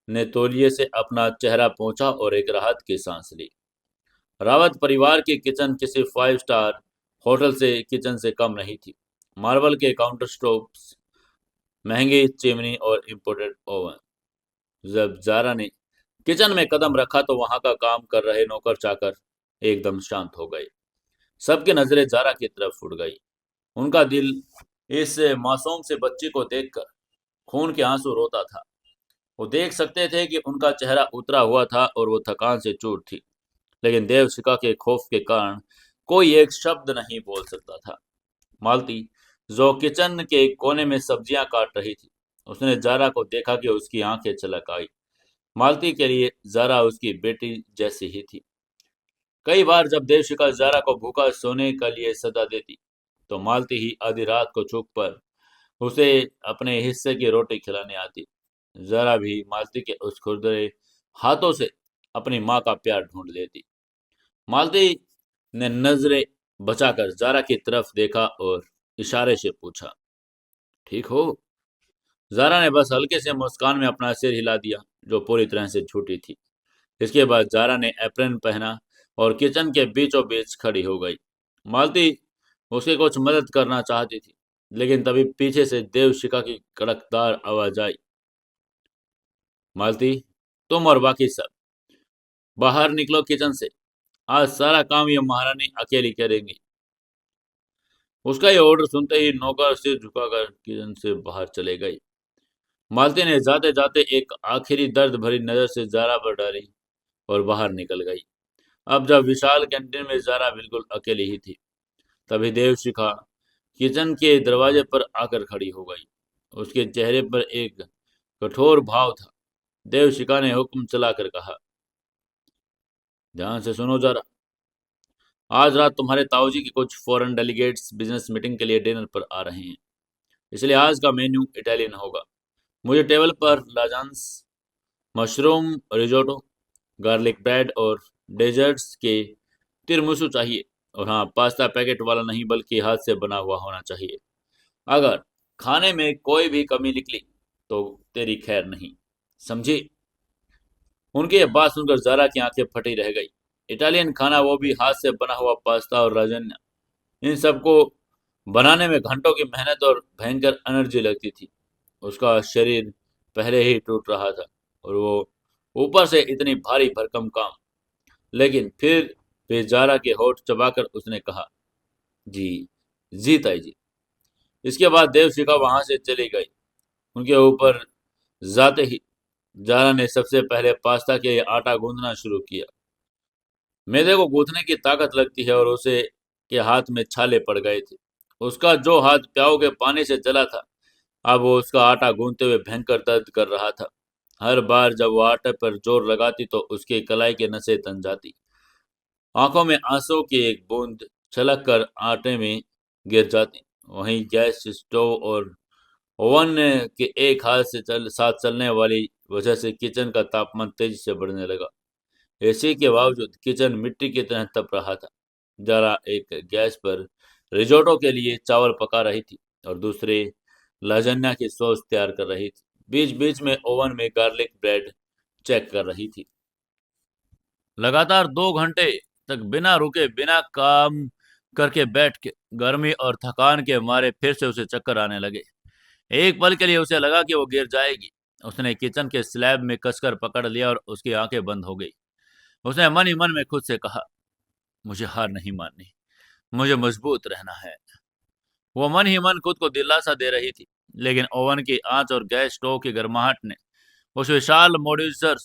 ने तौलिए से अपना चेहरा पोंछा और एक राहत की सांस ली। रावत परिवार की किचन किसी 5 स्टार होटल से किचन से कम नहीं थी। मार्बल के काउंटर टॉप्स, महंगी चिमनी और इम्पोर्टेड ओवन। जब जारा ने किचन में कदम रखा, तो वहां का काम कर रहे नौकर चाकर एकदम शांत हो गए। सबकी नजरें जारा की तरफ उड़ गई। उनका दिल इस मासूम से बच्ची को देखकर खून के आंसू रोता था। वो देख सकते थे कि उनका चेहरा उतरा हुआ था और वो थकान से चूर थी, लेकिन देवशिका के खौफ के कारण कोई एक शब्द नहीं बोल सकता था। मालती, जो किचन के कोने में सब्जियां काट रही थी, उसने जारा को देखा कि उसकी आंखें छलक आई। मालती के लिए जारा उसकी बेटी जैसी ही थी। कई बार जब देवशिका जारा को भूखा सोने के लिए सजा देती, तो मालती ही आधी रात को छुप कर उसे अपने हिस्से की रोटी खिलाने आती। जरा भी मालती के उस खुरदरे हाथों से अपनी माँ का प्यार ढूंढ लेती। मालती ने नजरें बचाकर जारा की तरफ देखा और इशारे से पूछा, ठीक हो? जारा ने बस हल्के से मुस्कान में अपना सिर हिला दिया, जो पूरी तरह से झूठी थी। इसके बाद जारा ने एप्रन पहना और किचन के बीचों बीच खड़ी हो गई। मालती उसके कुछ मदद करना चाहती थी, लेकिन तभी पीछे से देवशिका की कड़कदार आवाज आई, मालती, तुम और बाकी सब बाहर निकलो किचन से। आज सारा काम ये महारानी अकेली करेंगी। उसका ये ऑर्डर सुनते ही नौकर सिर झुकाकर किचन से बाहर चले गई। मालती ने जाते जाते एक आखिरी दर्द भरी नजर से जारा पर डाली और बाहर निकल गई। अब जब विशाल कैंटीन में जारा बिल्कुल अकेली ही थी, तभी देवशिखा किचन के दरवाजे पर आकर खड़ी हो गई। उसके चेहरे पर एक कठोर भाव था। देवशिका ने हुक्म चलाकर कहा, ध्यान से सुनो जरा। आज रात तुम्हारे ताऊजी के कुछ फॉरेन डेलीगेट्स बिजनेस मीटिंग के लिए डिनर पर आ रहे हैं, इसलिए आज का मेन्यू इटालियन होगा। मुझे टेबल पर लाजान्स, मशरूम रिजोटो, गार्लिक ब्रेड और डेजर्ट्स के तिरमुसु चाहिए। और हाँ, पास्ता पैकेट वाला नहीं बल्कि हाथ से बना हुआ होना चाहिए। अगर खाने में कोई भी कमी निकली तो तेरी खैर नहीं, समझी? उनकी यह बात सुनकर जारा की आंखें फटी रह गई। इटालियन खाना, वो भी हाथ से बना हुआ पास्ता और लाजान्या, इन सबको बनाने में घंटों की मेहनत और भयंकर एनर्जी लगती थी। उसका शरीर पहले ही टूट रहा था और वो ऊपर से इतनी भारी भरकम काम। लेकिन फिर बेजारा के होठ चबाकर उसने कहा, जी, जी ताई जी। इसके बाद देवशिखा वहां से चली गई। उनके ऊपर जाते ही जारा ने सबसे पहले पास्ता के लिए आटा गूंदना शुरू किया। मैदे को गूंथने की ताकत लगती है और उसे के हाथ में छाले पड़ गए थे। उसका जो हाथ प्याऊ के पानी से जला था, अब वो उसका आटा गूंथते हुए भयंकर दर्द कर रहा था। हर बार जब वो आटे पर जोर लगाती तो उसकी कलाई के नसें तन जाती। आंखों में आंसू की एक बूंद छलक कर आटे में गिर जाती। वहीं गैस स्टोव और ओवन के एक हाथ से साथ चलने वाली वजह से किचन का तापमान तेजी से बढ़ने लगा। एसी के बावजूद किचन मिट्टी की तरह तप रहा था। जरा एक गैस पर रिजोटो के लिए चावल पका रही थी और दूसरे लाजन्या की सॉस तैयार कर रही थी। बीच बीच में ओवन में गार्लिक ब्रेड चेक कर रही थी। लगातार 2 घंटे तक बिना रुके बिना काम करके बैठ के गर्मी और थकान के मारे फिर से उसे चक्कर आने लगे। एक पल के लिए उसे लगा कि वो गिर जाएगी। उसने किचन के स्लैब में कसकर पकड़ लिया और उसकी आंखें बंद हो गई। उसने मन ही मन में खुद से कहा, मुझे हार नहीं माननी, मुझे मजबूत रहना है। वो मन ही मन खुद को दिलासा दे रही थी, लेकिन ओवन की आंच और गैस स्टोव की गर्माहट ने उस विशाल मॉड्यूलर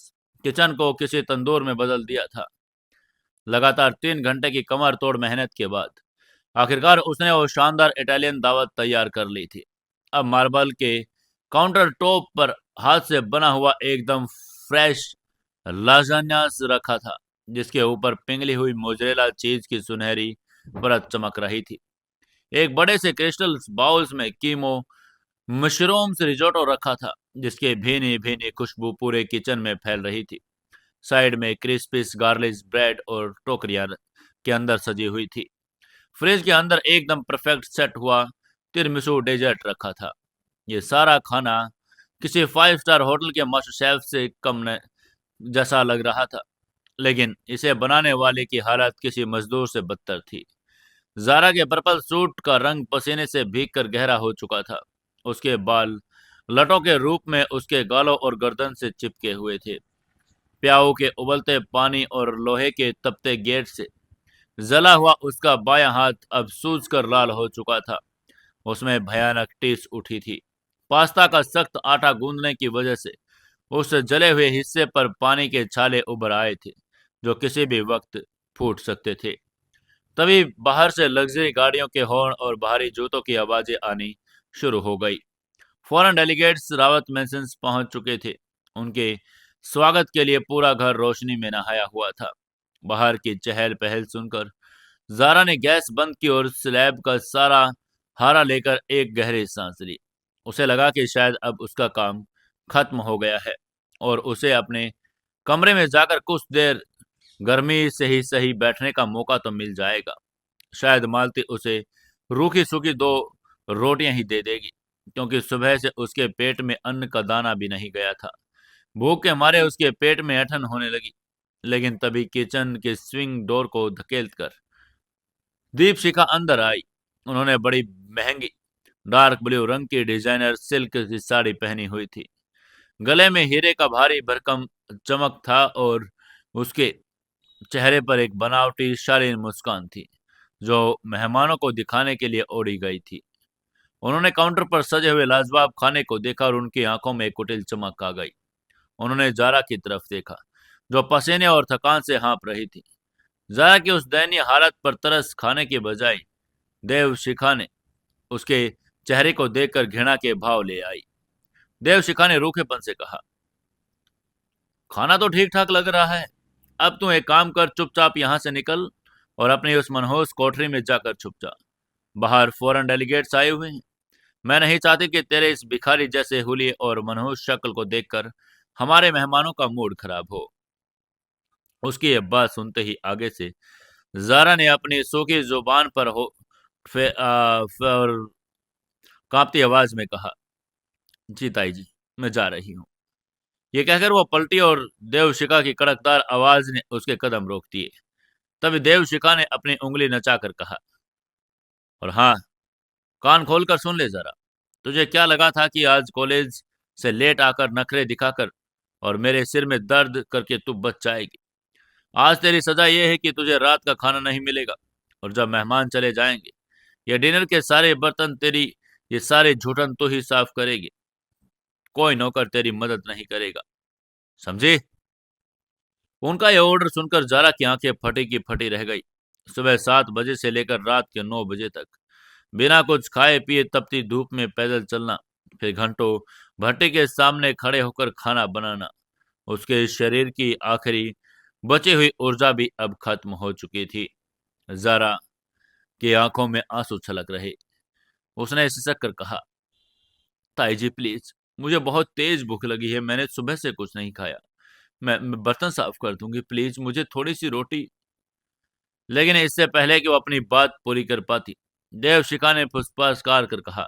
किचन को किसी तंदूर में बदल दिया था। लगातार 3 घंटे की कमर तोड़ मेहनत के बाद आखिरकार उसने वो शानदार इटालियन दावत तैयार कर ली थी। अब मार्बल के काउंटर टॉप पर हाथ से बना हुआ एकदम फ्रेश लाजान्यास रखा था, जिसके ऊपर पिघली हुई मोज़रेला चीज की सुनहरी परत चमक रही थी। एक बड़े से क्रिस्टल बाउल्स में कीमो मशरूम्स रिजोटो रखा था, जिसकी भीनी भीनी खुशबू पूरे किचन में फैल रही थी। साइड में क्रिस्पीस गार्लिक ब्रेड और टोकरियां के अंदर सजी हुई थी। फ्रिज के अंदर एकदम परफेक्ट सेट हुआ तिरमिसू डेजर्ट रखा था। ये सारा खाना किसी 5 स्टार होटल के मास्टर शेफ से कम न जैसा लग रहा था, लेकिन इसे बनाने वाले की हालत किसी मजदूर से बदतर थी। जारा के पर्पल सूट का रंग पसीने से भीगकर गहरा हो चुका था। उसके बाल लटों के रूप में उसके गालों और गर्दन से चिपके हुए थे। प्याऊ के उबलते पानी और लोहे के तपते गेट से जला हुआ उसका बायां हाथ अब सूज कर लाल हो चुका था। उसमें भयानक टीस उठी थी। पास्ता का सख्त आटा गूंदने की वजह से उस जले हुए हिस्से पर पानी के छाले उभर आए थे, जो किसी भी वक्त फूट सकते थे। तभी बाहर से लग्जरी गाड़ियों के हॉर्न और भारी जूतों की आवाजें आनी शुरू हो गई। फॉरेन डेलीगेट्स रावत मेंशंस पहुंच चुके थे। उनके स्वागत के लिए पूरा घर रोशनी में नहाया हुआ था। बाहर की चहल पहल सुनकर जारा ने गैस बंद की और स्लैब का सारा हारा लेकर एक गहरी सांस ली। उसे लगा कि शायद अब उसका काम खत्म हो गया है और उसे अपने कमरे में जाकर कुछ देर गर्मी से ही सही बैठने का मौका तो मिल जाएगा। शायद मालती उसे रूखी सूखी 2 रोटियां ही दे देगी, क्योंकि सुबह से उसके पेट में अन्न का दाना भी नहीं गया था। भूख के मारे उसके पेट में ऐंठन होने लगी। लेकिन तभी किचन के स्विंग डोर को धकेल कर दीपशिखा अंदर आई। उन्होंने बड़ी महंगी डार्क ब्लू रंग की डिजाइनर सिल्क की साड़ी पहनी हुई थी। गले में हीरे का भारी भरकम चमक था और उसके चेहरे पर एक बनावटी शालीन मुस्कान थी, जो मेहमानों को दिखाने के लिए ओढ़ी गई थी। उन्होंने काउंटर पर सजे हुए लाजवाब खाने को देखा और उनकी आंखों में एक कुटिल चमक आ गई। उन्होंने जारा की तरफ देखा, जो पसीने और थकान से हाँफ रही थी। जारा की उस दयनीय हालत पर तरस खाने के बजाय देव शिखा ने उसके चेहरे को देखकर घृणा के भाव ले आई। देवशिखा ने रूखेपन से कहा, खाना तो ठीक ठाक लग रहा है। अब तू एक काम कर, चुपचाप यहां से निकल और अपनी उस मनहूस कोठरी में जाकर छुप जा। बाहर फॉरेन डेलीगेट्स आए हुए हैं। मैं नहीं चाहती कि तेरे इस भिखारी जैसे हुलिये और मनहूस शक्ल को देखकर हमारे मेहमानों का मूड खराब हो। उसकी ये बात सुनते ही आगे से जारा ने अपनी सूखी जुबान पर और कांपती आवाज में कहा, जी ताई जी, मैं जा रही हूँ। ये कहकर वो पलटी और देवशिखा की कड़कदार आवाज ने उसके कदम रोक दिए। तभी देवशिखा ने अपनी उंगली नचाकर कहा, और हाँ, कान खोलकर सुन ले जरा। तुझे क्या लगा था कि आज कॉलेज से लेट आकर नखरे दिखाकर और मेरे सिर में दर्द करके तू बच जाएगी? आज तेरी सजा ये है कि तुझे रात का खाना नहीं मिलेगा, और जब मेहमान चले जाएंगे ये डिनर के सारे बर्तन तेरी ये सारे झूठन तू ही साफ करेगी। कोई नौकर तेरी मदद नहीं करेगा, समझी? उनका यह ऑर्डर सुनकर जारा की आंखें फटी की फटी रह गई। सुबह 7 बजे से लेकर रात के 9 बजे तक बिना कुछ खाए पिए तपती धूप में पैदल चलना, फिर घंटों भट्टी के सामने खड़े होकर खाना बनाना। उसके शरीर की आखिरी बची हुई ऊर्जा भी अब खत्म हो चुकी थी। जारा की आंखों में आंसू छलक रहे। उसने सिसक कर कहा, ताई जी प्लीज, मुझे बहुत तेज भूख लगी है, मैंने सुबह से कुछ नहीं खाया। मैं बर्तन साफ कर दूंगी, प्लीज मुझे थोड़ी सी रोटी। लेकिन इससे पहले कि वो अपनी बात पूरी कर पाती, देवशिखा ने फुसफुकार कर कहा,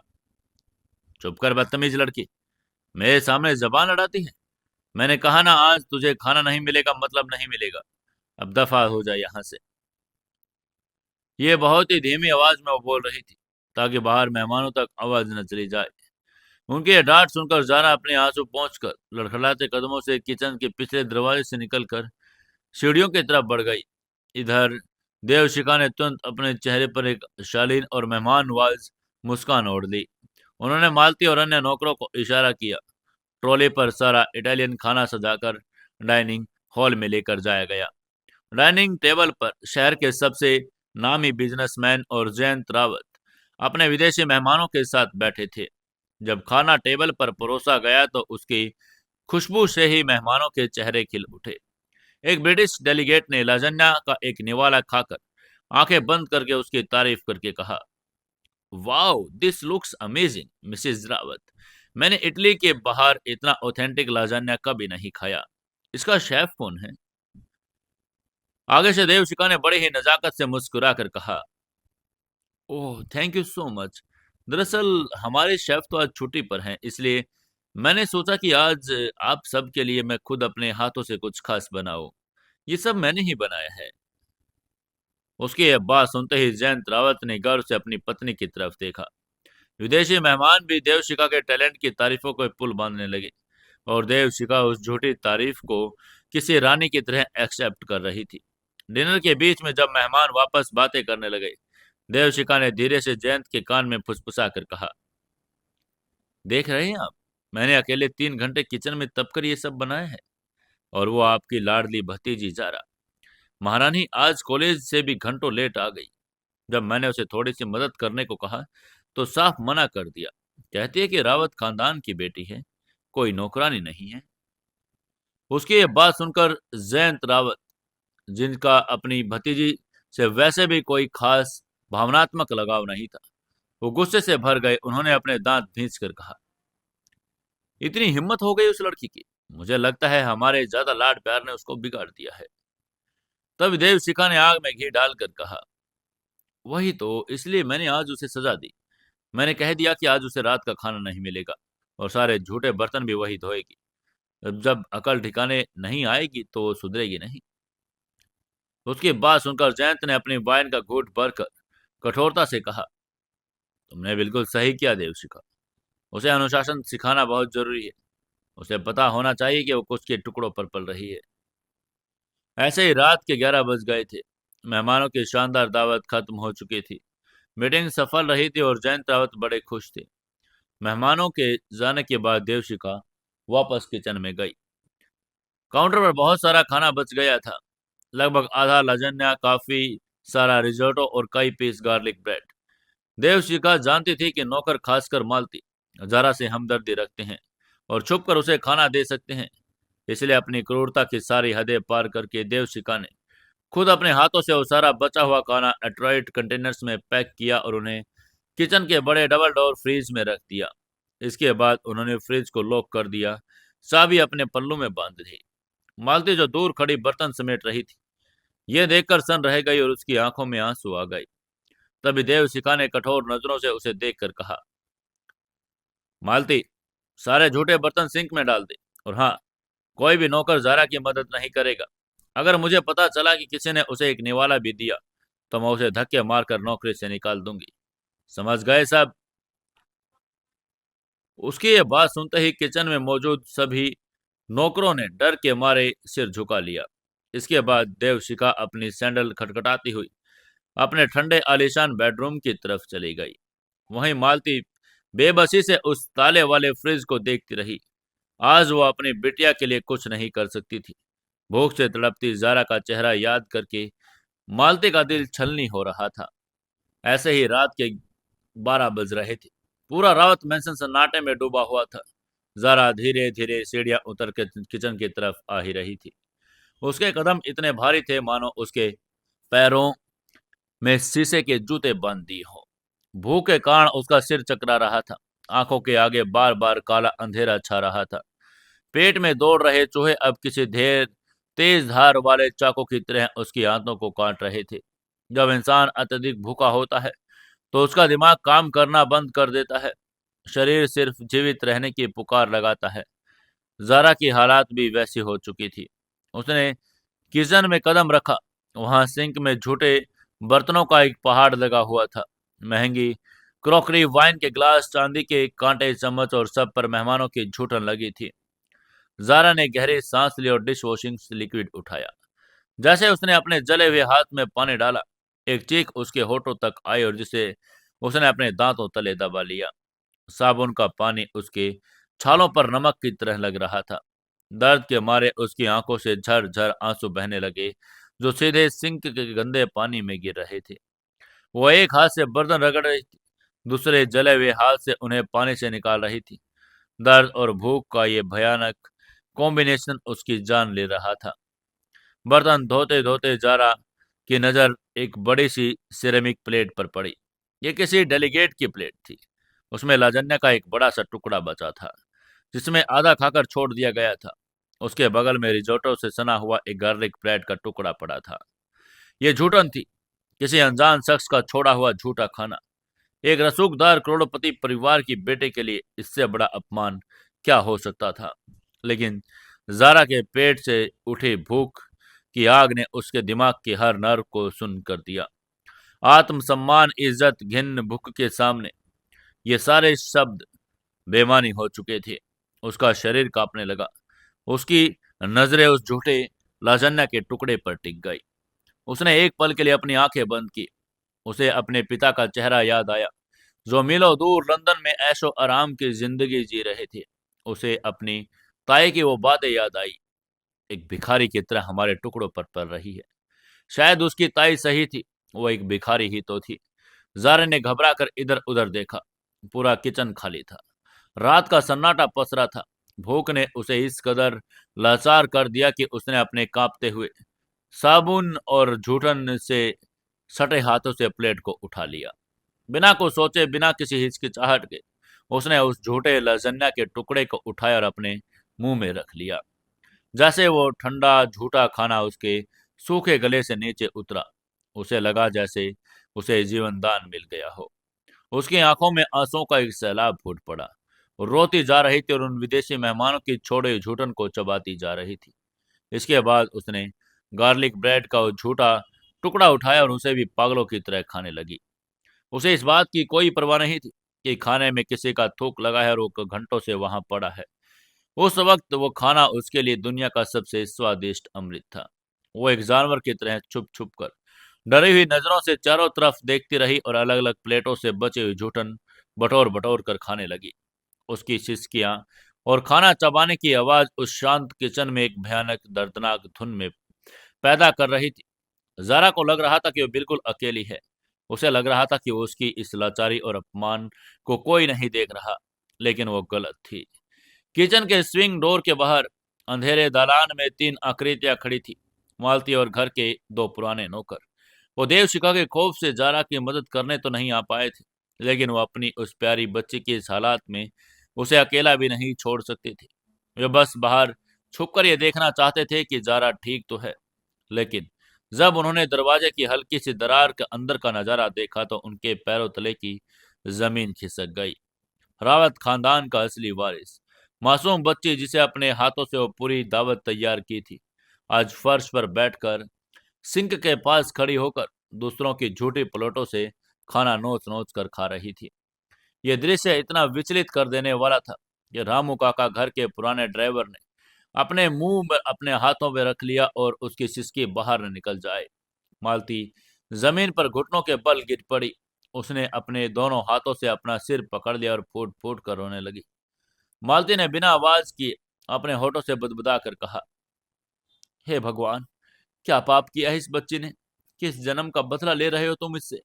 चुप कर बदतमीज लड़की, मेरे सामने जबान लड़ाती है। मैंने कहा ना, आज तुझे खाना नहीं मिलेगा मतलब नहीं मिलेगा। अब दफा हो जाए यहां से। ये बहुत ही धीमी आवाज में वो बोल रही थी ताकि बाहर मेहमानों तक आवाज न चली जाए। उनकी ये डांट सुनकर जारा अपने आंसू पहुंचकर लड़खड़ाते कदमों से किचन के पिछले दरवाजे से निकलकर सीढ़ियों की तरफ बढ़ गई। इधर देवशिखा ने तुरंत अपने चेहरे पर एक शालीन और मेहमानवाज मुस्कान ओढ़ ली। उन्होंने मालती और अन्य नौकरों को इशारा किया। ट्रॉली पर सारा इटालियन खाना सजाकर डाइनिंग हॉल में लेकर जाया गया। डाइनिंग टेबल पर शहर के सबसे नामी बिजनेसमैन और जयंत रावत अपने विदेशी मेहमानों के साथ बैठे थे। जब खाना टेबल पर परोसा गया तो उसकी खुशबू से ही मेहमानों के चेहरे खिल उठे। एक ब्रिटिश डेलीगेट ने लाजन्या का एक निवाला खाकर आंखें बंद करके उसकी तारीफ करके कहा, wow, this looks amazing Mrs Rawat. मैंने इटली के बाहर इतना ऑथेंटिक लाजान्या कभी नहीं खाया। इसका शेफ कौन है? आगे से देवशिखा ने बड़ी ही नजाकत से मुस्कुरा कर कहा, oh thank you so much. दरअसल हमारे शेफ तो आज छुट्टी पर हैं, इसलिए मैंने सोचा कि आज आप सबके लिए मैं खुद अपने हाथों से कुछ खास बनाऊं। ये सब मैंने ही बनाया है। उसकी यह बात सुनते ही जयंत रावत ने गर्व से अपनी पत्नी की तरफ देखा। विदेशी मेहमान भी देवशिखा के टैलेंट की तारीफों को पुल बांधने लगे और देवशिखा उस झूठी तारीफ को किसी रानी की तरह एक्सेप्ट कर रही थी। डिनर के बीच में जब मेहमान वापस बातें करने लगे, देवशिखा ने धीरे से जयंत के कान में फुसफुसा कर कहा, देख रहे हैं आप, मैंने अकेले 3 घंटे किचन में तप कर ये सब बनाया है, और वो आपकी लाडली भतीजी जारा महारानी आज कॉलेज से भी घंटों लेट आ गई। जब मैंने उसे थोड़ी सी मदद करने को कहा तो साफ मना कर दिया। कहती है कि रावत खानदान की बेटी है, कोई नौकरानी नहीं है। उसकी ये बात सुनकर जयंत रावत, जिनका अपनी भतीजी से वैसे भी कोई खास भावनात्मक लगाव नहीं था, वो गुस्से से भर गए। उन्होंने अपने दांत भींच कर कहा, इतनी हिम्मत हो गई उस लड़की की, मुझे लगता है हमारे ज्यादा लाड प्यार ने उसको बिगाड़ दिया है। तब देवशिखा ने आग में घी डालकर कहा, वही तो, इसलिए मैंने आज उसे सजा दी। मैंने कह दिया कि आज उसे रात का खाना नहीं मिलेगा और सारे झूठे बर्तन भी वही धोएगी। अब जब अकल ठिकाने नहीं आएगी तो वो सुधरेगी नहीं। उसकी बात सुनकर जयंत ने अपनी वाइन का घूंट भरकर कठोरता से कहा, तुमने बिल्कुल सही किया देवशिखा। उसे अनुशासन सिखाना बहुत जरूरी है। उसे पता होना चाहिए कि वो कुछ के टुकड़ों पर पल रही है। ऐसे ही रात के 11 बज गए थे। मेहमानों की शानदार दावत खत्म हो चुकी थी। मीटिंग सफल रही थी और जयंत रावत बड़े खुश थे। मेहमानों के जाने के बाद देवशिखा वापस किचन में गई। काउंटर पर बहुत सारा खाना बच गया था, लगभग आधा लाजन्या, काफी सारा रिजोटो और कई पीस गार्लिक ब्रेड। देवशिखा जानती थी कि नौकर, खासकर मालती, जरा से हमदर्दी रखते हैं और छुपकर उसे खाना दे सकते हैं। इसलिए अपनी क्रूरता की सारी हदें पार करके देवशिका ने खुद अपने हाथों से वो सारा बचा हुआ खाना एट्रॉइट कंटेनर्स में पैक किया और उन्हें किचन के बड़े डबल डोर फ्रीज में रख दिया। इसके बाद उन्होंने फ्रिज को लॉक कर दिया, चाबी अपने पल्लू में बांध दी। मालती जो दूर खड़ी बर्तन समेट रही थी, यह देखकर सन रह गई और उसकी आंखों में आंसू आ गए। तभी देवशिका ने कठोर नजरों से उसे देखकर कहा, मालती, सारे झूठे बर्तन सिंक में डाल दे, और हाँ, कोई भी नौकर ज़ारा की मदद नहीं करेगा। अगर मुझे पता चला कि किसी ने उसे एक निवाला भी दिया, तो मैं उसे धक्के मारकर नौकरी से निकाल दूंगी। समझ गए साहब? उसकी ये बात सुनते ही किचन में मौजूद सभी नौकरों ने डर के मारे सिर झुका लिया। इसके बाद देवशिका अपनी सैंडल खटखटाती हुई अपने ठंडे आलीशान बेडरूम की तरफ चली गई। वहीं मालती बेबसी से उस ताले वाले फ्रिज को देखती रही। आज वो अपनी बिटिया के लिए कुछ नहीं कर सकती थी। भूख से तड़पती ज़ारा का चेहरा याद करके मालती का दिल छलनी हो रहा था। ऐसे ही रात के 12 बज रहे थे। पूरा रावत मैंसन सन्नाटे में डूबा हुआ था। ज़ारा धीरे धीरे सीढ़ियां उतर के किचन की तरफ आ ही रही थी। उसके कदम इतने भारी थे मानो उसके पैरों में शीशे के जूते बांध दिए हों। भूख के कारण उसका सिर चकरा रहा था। आंखों के आगे बार बार काला अंधेरा छा रहा था। पेट में दौड़ रहे चूहे अब किसी ढेर तेज धार वाले चाकू की तरह उसकी आंतों को काट रहे थे। जब इंसान अत्यधिक भूखा होता है तो उसका दिमाग काम करना बंद कर देता है। शरीर सिर्फ जीवित रहने की पुकार लगाता है। ज़ारा की हालात भी वैसी हो चुकी थी। उसने किचन में कदम रखा। वहां सिंक में झूठे बर्तनों का एक पहाड़ लगा हुआ था। महंगी क्रॉकरी, वाइन के ग्लास, चांदी के कांटे, चम्मच और सब पर मेहमानों की झूठन लगी थी। ज़ारा ने गहरी सांस ली और डिश वॉशिंग लिक्विड उठाया। जैसे उसने अपने जले हुए हाथ में पानी डाला, एक चीख उसके होठों तक आई और जिसे उसने अपने दांतों तले दबा लिया। साबुन का पानी उसके छालों पर नमक की तरह लग रहा था। दर्द के मारे उसकी आंखों से झर-झर आंसू बहने लगे, जो सीधे सिंक के गंदे पानी में गिर रहे थे। वो एक हाथ से बर्तन रगड़ रही थी, दूसरे जले हुए हाथ से उन्हें पानी से निकाल रही थी। दर्द और भूख का ये भयानक कॉम्बिनेशन उसकी जान ले रहा था। बर्तन धोते धोते ज़ारा की नज़र एक बड़ी सी सिरेमिक प्लेट पर पड़ी। ये किसी डेलीगेट की प्लेट थी। उसमें लाजन्या का एक बड़ा सा टुकड़ा बचा था, जिसमें आधा खाकर छोड़ दिया गया था। उसके बगल में रिजोटो से सना हुआ एक गार्लिक ब्रेड का टुकड़ा पड़ा था। ये झूठन थी, किसी अनजान शख्स का छोड़ा हुआ झूठा खाना। एक रसूखदार करोड़पति परिवार की बेटे के लिए इससे बड़ा अपमान क्या हो सकता था। लेकिन ज़ारा के पेट से उठी भूख की आग ने उसके दिमाग के हर नर्व को सुन्न कर दिया। आत्मसम्मान, इज्जत, घिन, भूख के सामने ये सारे शब्द बेमानी हो चुके थे। उसका शरीर कांपने लगा। उसकी नजरें उस झूठे लाजन्या के टुकड़े पर टिक गई। उसने एक पल के लिए अपनी आंखें बंद की। उसे अपने पिता का चेहरा याद आया, जो मीलों दूर लंदन में ऐशो आराम की जिंदगी जी रहे थे। उसे अपनी ताई की वो बातें याद आई, एक भिखारी की तरह हमारे टुकड़ों पर पल रही है। शायद उसकी ताई सही थी, वो एक भिखारी ही तो थी। ज़ारा ने घबरा कर इधर उधर देखा। पूरा किचन खाली था। रात का सन्नाटा पसरा था। भूख ने उसे इस कदर लाचार कर दिया कि उसने अपने कांपते हुए साबुन और जूठन से सटे हाथों से प्लेट को उठा लिया। बिना कुछ सोचे, बिना किसी हिचकिचाहट के उसने उस झूठे लजन्या के टुकड़े को उठाया और अपने मुंह में रख लिया। जैसे वो ठंडा झूठा खाना उसके सूखे गले से नीचे उतरा, उसे लगा जैसे उसे जीवन दान मिल गया हो। उसकी आंखों में आंसुओं का एक सैलाब फूट पड़ा। वो रोती जा रही थी और उन विदेशी मेहमानों की छोड़े झूठन को चबाती जा रही थी। इसके बाद उसने गार्लिक ब्रेड का वो झूठा टुकड़ा उठाया और उसे भी पागलों की तरह खाने लगी। उसे इस बात की कोई परवाह नहीं थी कि खाने में किसी का थूक लगा है और वो घंटों से वहां पड़ा है। उस वक्त वो खाना उसके लिए दुनिया का सबसे स्वादिष्ट अमृत था। वो एक जानवर की तरह छुप छुप कर, डरी हुई नजरों से चारों तरफ देखती रही और अलग अलग प्लेटों से बचे हुए जूठन बटोर बटोर कर खाने लगी। उसकी सिसकियां और खाना चबाने की आवाज उस शांत किचन में एक भयानक दर्दनाक धुन में पैदा कर रही थी। ज़ारा को लग रहा था कि वो बिल्कुल अकेली है। उसे लग रहा था कि वो उसकी इस लाचारी और अपमान को कोई नहीं देख रहा, लेकिन वो गलत थी। किचन के स्विंग डोर के बाहर अंधेरे दालान में 3 आकृतियां खड़ी थी, मालती और घर के 2 पुराने नौकर। वो देवशिखा के खौफ से जारा की मदद करने तो नहीं आ पाए थे, लेकिन वो अपनी उस प्यारी बच्ची की इस हालात में उसे अकेला भी नहीं छोड़ सकते थे। वे बस बाहर छुपकर ये देखना चाहते थे कि जारा ठीक तो है। लेकिन जब उन्होंने दरवाजे की हल्की सी दरार के अंदर का नजारा देखा तो उनके पैरों तले की जमीन खिसक गई। रावत खानदान का असली वारिस, मासूम बच्ची जिसे अपने हाथों से वो पूरी दावत तैयार की थी, आज फर्श पर बैठकर सिंक के पास खड़ी होकर दूसरों की झूठी प्लेटों से खाना नोच नोच कर खा रही थी। यह दृश्य इतना विचलित कर देने वाला था कि रामू काका, घर के पुराने ड्राइवर, ने अपने मुंह में अपने हाथों में रख लिया और उसकी सिसकी बाहर न निकल जाए। मालती जमीन पर घुटनों के बल गिर पड़ी। उसने अपने दोनों हाथों से अपना सिर पकड़ लिया और फूट फूट कर रोने लगी। मालती ने बिना आवाज किए अपने होठों से बुदबुदा कर कहा, हे भगवान, क्या पाप किया है इस बच्ची ने? किस जन्म का बदला ले रहे हो तुम इससे?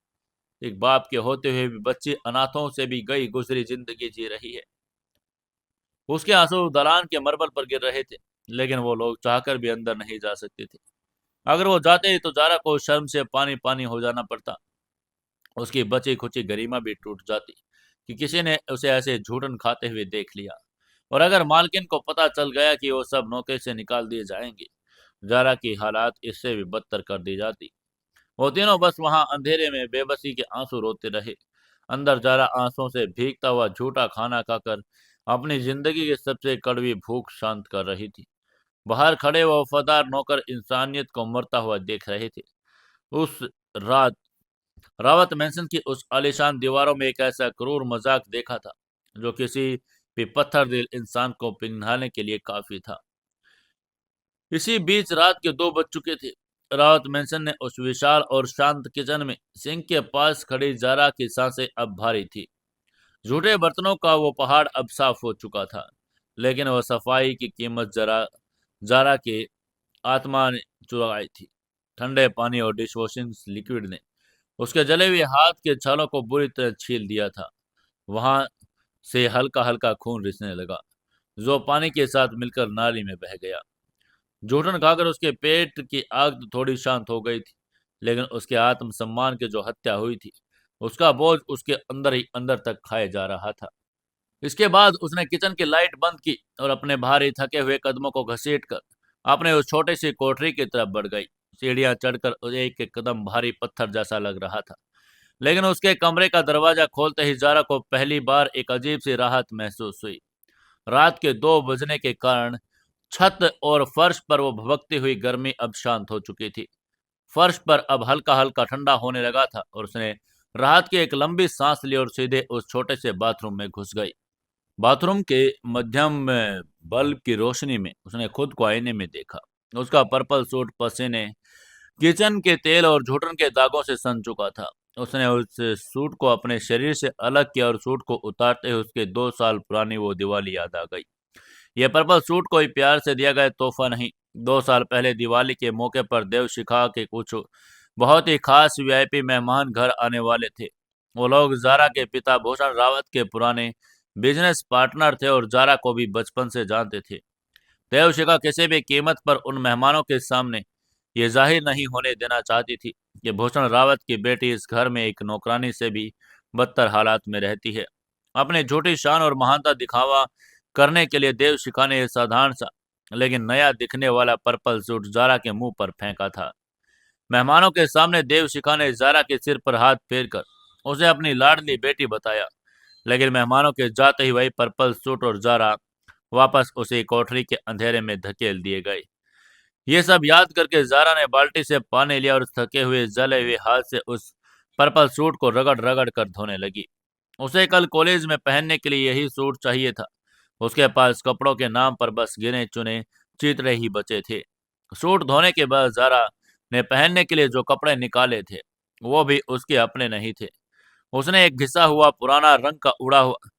एक बाप के होते हुए भी बच्ची अनाथों से भी गई गुजरी जिंदगी जी रही है। उसके आंसू दलान के मरबल पर गिर रहे थे, लेकिन वो लोग चाहकर भी अंदर नहीं जा सकते थे। अगर वो जाते तो जारा को शर्म से पानी पानी हो जाना पड़ता। उसकी बची खुची गरिमा भी टूट जाती कि किसी ने उसे ऐसे झूठन खाते हुए देख लिया। और अगर मालकिन को पता चल गया कि वो सब नौके से निकाल दिए जाएंगे, जारा की हालात इससे भी बदतर कर दी जाती। वो तीनों बस वहां अंधेरे में बेबसी के आंसू रोते रहे। अंदर जारा आंसुओं से भीगता हुआ झूठा खाना खाकर अपनी जिंदगी की सबसे कड़वी भूख शांत कर रही थी। बाहर खड़े वो वफादार नौकर इंसानियत को मरता हुआ देख रहे थे। उस रात रावत मैंसन की उस आलीशान दीवारों में एक ऐसा क्रूर मजाक देखा था जो किसी भी पत्थर दिल इंसान को पिघलाने के लिए काफी था। इसी बीच रात के 2 बज चुके थे। रावत मैंसन ने उस विशाल और शांत किचन में सिंक के पास खड़ी जारा की सांसें अब भारी थी। झूठे बर्तनों का वो पहाड़ अब साफ हो चुका था, लेकिन वह सफाई की कीमत जरा जारा के आत्मा ने चुराई थी। ठंडे पानी और डिश वॉशिंग लिक्विड ने उसके जले हुए हाथ के छालों को बुरी तरह छील दिया था। वहां से हल्का हल्का खून रिसने लगा, जो पानी के साथ मिलकर नाली में बह गया। जूठन खाकर उसके पेट की आग तो थोड़ी शांत हो गई थी, लेकिन उसके आत्मसम्मान की जो हत्या हुई थी, उसका बोझ उसके अंदर ही अंदर तक खाए जा रहा था। इसके बाद उसने किचन की लाइट बंद की और अपने भारी थके हुए कदमों को घसीटकर अपने उस छोटी सी कोठरी की तरफ बढ़ गई। सीढ़ियां चढ़कर एक एक कदम भारी पत्थर जैसा लग रहा था, लेकिन उसके कमरे का दरवाजा खोलते ही जारा को पहली बार एक अजीब सी राहत महसूस हुई। रात के 2 बजने के कारण छत और फर्श पर वो भभकती हुई गर्मी अब शांत हो चुकी थी। फर्श पर अब हल्का हल्का ठंडा होने लगा था और उसने राहत की एक लंबी सांस ली और सीधे उस छोटे से बाथरूम में घुस गई। बाथरूम के मध्यम बल्ब की रोशनी में उसने खुद को आईने में देखा। उसका पर्पल सूट पसीने, किचन के तेल और झूठन के दागों से सन चुका था। उसने उस सूट को अपने शरीर से अलग किया और सूट को उतारते हुए उसके 2 साल पुरानी वो दिवाली याद आ गई। यह पर्पल सूट कोई प्यार से दिया गया तोहफा नहीं। 2 साल पहले दिवाली के मौके पर देवशिखा के कुछ बहुत ही खास वीआईपी मेहमान घर आने वाले थे। वो लोग जारा के पिता भूषण रावत के पुराने बिजनेस पार्टनर थे और जारा को भी बचपन से जानते थे। देवशिखा किसी भी कीमत पर उन मेहमानों के सामने ये जाहिर नहीं होने देना चाहती थी कि भूषण रावत की बेटी इस घर में एक नौकरानी से भी बदतर हालात में रहती है। अपने झूठी शान और महानता दिखावा करने के लिए देवशिखा ने यह साधारण सा लेकिन नया दिखने वाला पर्पल सूट जारा के मुंह पर फेंका था। मेहमानों के सामने देवशिखा ने जारा के सिर पर हाथ फेरकर उसे अपनी लाडली बेटी बताया, लेकिन मेहमानों के जाते ही वही पर्पल सूट और जारा वापस उसी कोठरी के अंधेरे में धकेल दिए गए। ये सब याद करके जारा ने बाल्टी से पानी लिया और थके हुए जले हुए हाथ से उस पर्पल सूट को रगड़ रगड़ कर धोने लगी। उसे कल कॉलेज में पहनने के लिए यही सूट चाहिए था। उसके पास कपड़ों के नाम पर बस गिने चुने चित्रे ही बचे थे। सूट धोने के बाद जारा ने पहनने के लिए जो कपड़े निकाले थे, वो भी उसके अपने नहीं थे। उसने एक घिसा हुआ पुराना रंग का उड़ा हुआ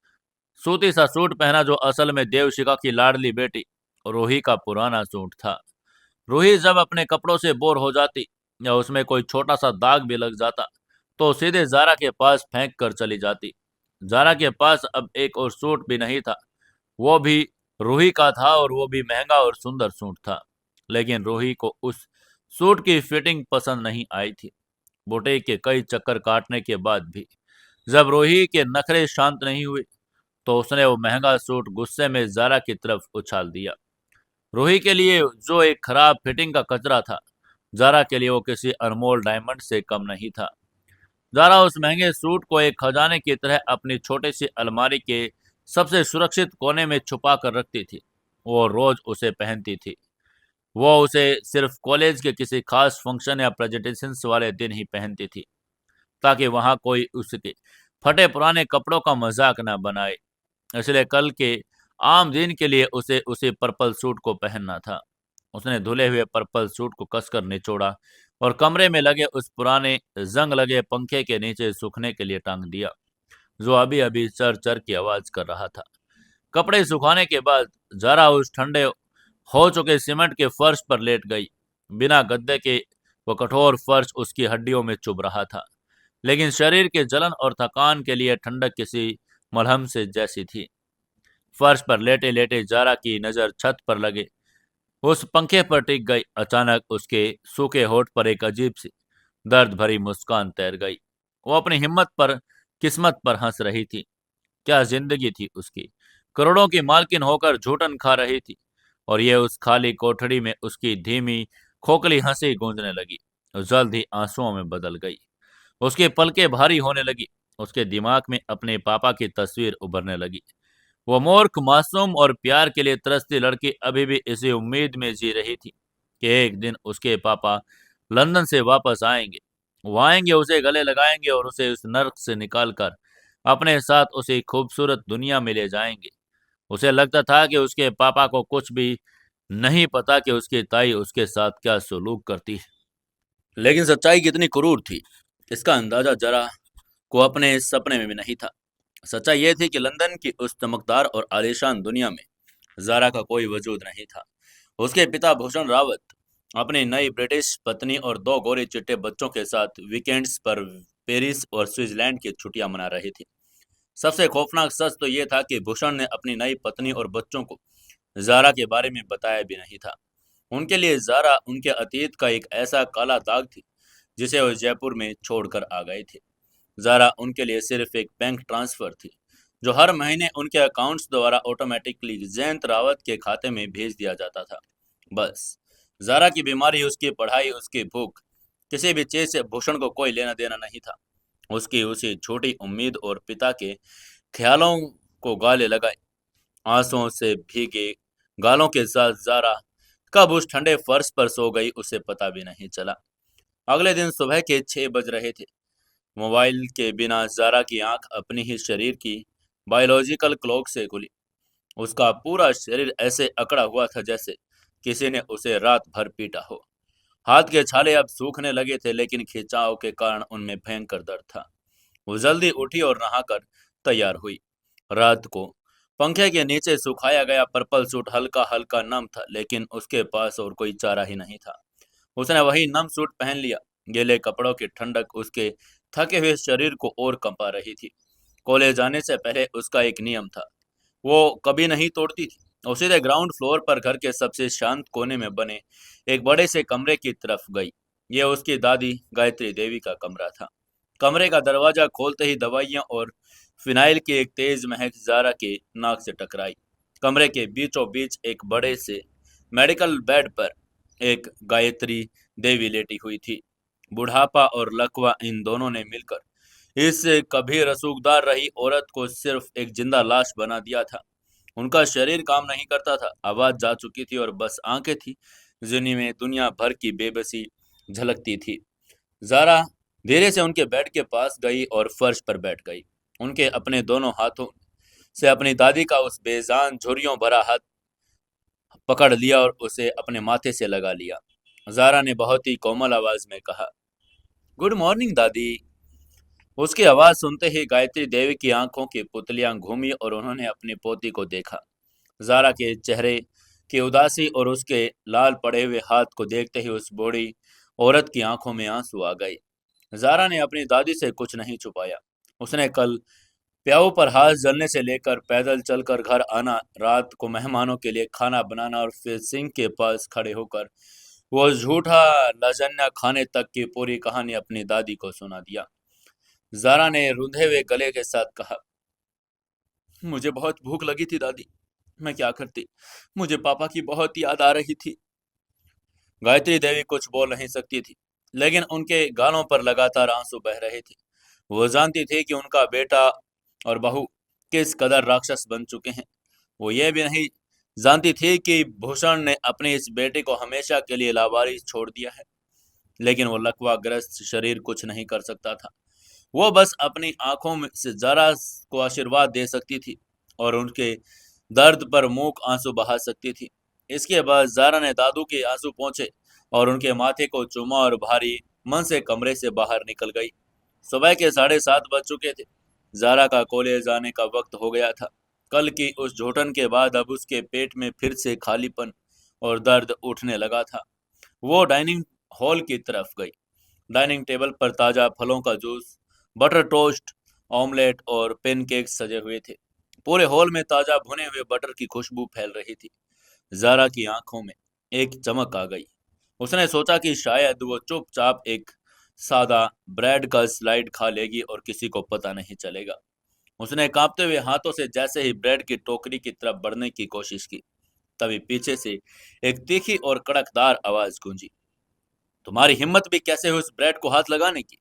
सूती सा सूट पहना जो असल में देवशिखा की लाडली बेटी रूही का पुराना सूट था। रूही जब अपने कपड़ों से बोर हो जाती या उसमें कोई छोटा सा दाग भी लग जाता तो सीधे जारा के पास फेंक कर चली जाती। जारा के पास अब एक और सूट भी नहीं था, वो भी रूही का था और वो भी महंगा और सुंदर सूट था। लेकिन रूही को उस सूट की फिटिंग पसंद नहीं आई थी। बुटीक के कई चक्कर काटने के बाद भी जब रूही के नखरे शांत नहीं हुए तो उसने वो महंगा सूट गुस्से में जारा की तरफ उछाल दिया। रूही के लिए जो एक खराब फिटिंग का कचरा था, जारा के लिए वो किसी अनमोल डायमंड से कम नहीं था। जारा उस महंगे सूट को एक खजाने की तरह अपनी छोटी सी अलमारी के सबसे सुरक्षित कोने में छुपा कर रखती थी। वो रोज उसे पहनती थी। वो उसे सिर्फ कॉलेज के किसी खास फंक्शन या प्रेजेंटेशंस वाले दिन ही पहनती थी, ताकि वहां कोई उसके फटे पुराने कपड़ों का मजाक न बनाए। इसलिए कल के आम दिन के लिए उसे उसी पर्पल सूट को पहनना था। उसने धुले हुए पर्पल सूट को कसकर निचोड़ा और कमरे में लगे उस पुराने जंग लगे पंखे के नीचे सूखने के लिए टांग दिया, जो अभी अभी चर चर की आवाज कर रहा था। कपड़े सुखाने के बाद जारा उस ठंडे हो चुके सीमेंट के फर्श पर लेट गई। बिना गद्दे के वो कठोर फर्श उसकी हड्डियों में चुभ रहा था, लेकिन शरीर के जलन और थकान के लिए ठंडक किसी मलहम से जैसी थी। फर्श पर लेटे लेटे जारा की नजर छत पर लगे उस पंखे पर टिक गई। अचानक उसके सूखे होठ पर एक अजीब सी दर्द भरी मुस्कान तैर गई। वो अपनी हिम्मत पर, किस्मत पर हंस रही थी। क्या जिंदगी थी उसकी! करोड़ों की मालकिन होकर झूठन खा रही थी, और ये उस खाली कोठरी में उसकी धीमी खोखली हंसी गूंजने लगी और जल्द ही आंसुओं में बदल गई। उसकी पलकें भारी होने लगी। उसके दिमाग में अपने पापा की तस्वीर उभरने लगी। वो मूर्ख, मासूम और प्यार के लिए तरसती लड़की अभी भी इसी उम्मीद में जी रही थी कि एक दिन उसके पापा लंदन से वापस आएंगे। वो आएंगे, उसे गले लगाएंगे और उसे उस नर्क से निकालकर अपने साथ उसी खूबसूरत दुनिया में ले जाएंगे। उसे लगता था कि उसके पापा को कुछ भी नहीं पता कि उसकी ताई उसके साथ क्या सलूक करती है। लेकिन सच्चाई कितनी क्रूर थी, इसका अंदाजा जरा को अपने सपने में भी नहीं था। सच्चाई यह थी कि लंदन की उस चमकदार और आलीशान दुनिया में जारा का कोई वजूद नहीं था। उसके पिता भूषण रावत अपनी नई ब्रिटिश पत्नी और दो गोरे चिट्टे बच्चों के साथ वीकेंड्स पर पेरिस और स्विट्जरलैंड की छुट्टियां मना रहे थे। सबसे खौफनाक सच तो यह था कि भूषण ने अपनी नई पत्नी और बच्चों को जारा के बारे में बताया भी नहीं था। उनके लिए जारा उनके अतीत का एक ऐसा काला दाग थी जिसे वो जयपुर में छोड़कर आ गए थे। जारा उनके लिए सिर्फ एक बैंक ट्रांसफर थी, जो हर महीने उनके अकाउंट्स द्वारा ऑटोमेटिकली जयंत रावत के खाते में भेज दिया जाता था। बस जारा की बीमारी, उसकी पढ़ाई, उसकी भूख, किसी भी चीज से भूषण को कोई लेना देना नहीं था। उसकी उसी छोटी उम्मीद और पिता के ख्यालों को गाले लगाए आंसुओं से भीगे गालों के साथ जारा कब उस ठंडे फर्श पर सो गई उसे पता भी नहीं चला। अगले दिन सुबह के 6 बज रहे थे। मोबाइल के बिना जारा की आंख अपनी ही शरीर की बायोलॉजिकल क्लॉक से खुली। उसका पूरा शरीर ऐसे अकड़ा हुआ था जैसे किसी ने उसे रात भर पीटा हो। हाथ के छाले अब सूखने लगे थे, लेकिन खिंचाव के कारण उनमें भयंकर दर्द था। वो जल्दी उठी और नहाकर तैयार हुई। रात को पंखे के नीचे सुखाया गया पर्पल सूट हल्का हल्का नम था, लेकिन उसके पास और कोई चारा ही नहीं था। उसने वही नम सूट पहन लिया। गीले कपड़ों की ठंडक उसके थके हुए शरीर को और कंपा रही थी। कॉलेज जाने से पहले उसका एक नियम था, वो कभी नहीं तोड़ती थी। वो सीधे ग्राउंड फ्लोर पर घर के सबसे शांत कोने में बने एक बड़े से कमरे की तरफ गई। यह उसकी दादी गायत्री देवी का कमरा था। कमरे का दरवाजा खोलते ही दवाइयां और फिनाइल की एक तेज महक जारा के नाक से टकराई। कमरे के बीचों बीच एक बड़े से मेडिकल बेड पर एक गायत्री देवी लेटी हुई थी। बुढ़ापा और लकवा इन दोनों ने मिलकर इस कभी रसूखदार रही औरत को सिर्फ एक जिंदा लाश बना दिया था। उनका शरीर काम नहीं करता था, आवाज जा चुकी थी और बस आंखें थी जिन्हीं में दुनिया भर की बेबसी झलकती थी। जारा धीरे से उनके बेड के पास गई और फर्श पर बैठ गई। उनके अपने दोनों हाथों से अपनी दादी का उस बेजान झुर्रियों भरा हाथ पकड़ लिया और उसे अपने माथे से लगा लिया। जारा ने बहुत ही कोमल आवाज में कहा, गुड मॉर्निंग दादी। उसकी आवाज सुनते ही गायत्री देवी की आंखों की पुतलियां घूमी और उन्होंने अपनी पोती को देखा। जारा के चेहरे की उदासी और उसके लाल पड़े हुए हाथ को देखते ही उस बूढ़ी औरत की आंखों में आंसू आ गए। जारा ने अपनी दादी से कुछ नहीं छुपाया। उसने कल प्याऊ पर हाथ जलने से लेकर पैदल चलकर घर आना, रात को मेहमानों के लिए खाना बनाना और फिर सिंक के पास खड़े होकर वो झूठा लजन्या खाने तक की पूरी कहानी अपनी दादी को सुना दिया। जारा ने रुंधे हुए गले के साथ कहा, मुझे बहुत भूख लगी थी दादी, मैं क्या करती, मुझे पापा की बहुत याद आ रही थी। गायत्री देवी कुछ बोल नहीं सकती थी, लेकिन उनके गालों पर लगातार आंसू बह रहे थे। वो जानती थी कि उनका बेटा और बहू किस कदर राक्षस बन चुके हैं। वो ये भी नहीं जानती थी कि भूषण ने अपने इस बेटे को हमेशा के लिए लावारिस छोड़ दिया है। लेकिन वो लकवाग्रस्त शरीर कुछ नहीं कर सकता था। वो बस अपनी आंखों में से जरा को आशीर्वाद दे सकती थी और उनके दर्द पर मूक आंसू बहा सकती थी। इसके बाद जारा ने दादू के आंसू पोंछे और उनके माथे को चूमा और भारी मन से कमरे से बाहर निकल गई। सुबह के 7:30 बज चुके थे। जारा का कॉलेज आने का वक्त हो गया था। कल की उस झूठन के बाद अब उसके पेट में फिर से खालीपन और दर्द उठने लगा था। वो डाइनिंग हॉल की तरफ गई। डाइनिंग टेबल पर ताजा फलों का जूस, बटर टोस्ट, ऑमलेट और पेनकेक्स सजे हुए थे। पूरे हॉल में ताजा भुने हुए बटर की खुशबू फैल रही थी। जारा की आंखों में एक चमक आ गई। उसने सोचा कि शायद वो चुपचाप एक सादा ब्रेड का स्लाइड खा लेगी और किसी को पता नहीं चलेगा। उसने कांपते हुए हाथों से जैसे ही ब्रेड की टोकरी की तरफ बढ़ने की कोशिश की, तभी पीछे से एक तीखी और कड़कदार आवाज गूंजी, तुम्हारी हिम्मत भी कैसे हुई उस ब्रेड को हाथ लगाने की।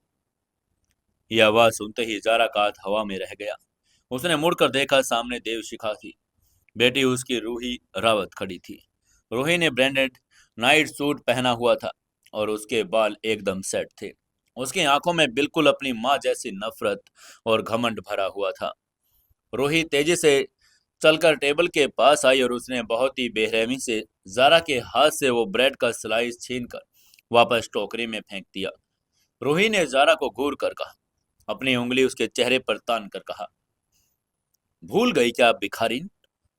यह आवाज सुनते ही जारा का हाथ हवा में रह गया। उसने मुड़कर देखा, सामने देवशिखा थी। बेटी उसकी रूही रावत खड़ी थी। रूही ने ब्रांडेड नाइट सूट पहना हुआ था और उसके बाल एकदम सेट थे। उसकी आंखों में बिल्कुल अपनी माँ जैसी नफरत और घमंड भरा हुआ था। रूही तेजी से चलकर टेबल के पास आई और उसने बहुत ही बेरहमी से जारा के हाथ से वो ब्रेड का स्लाइस छीनकर वापस टोकरी में फेंक दिया। रूही ने जारा को घूर कर कहा, अपनी उंगली उसके चेहरे पर तान कर कहा, भूल गई क्या भिखारिन,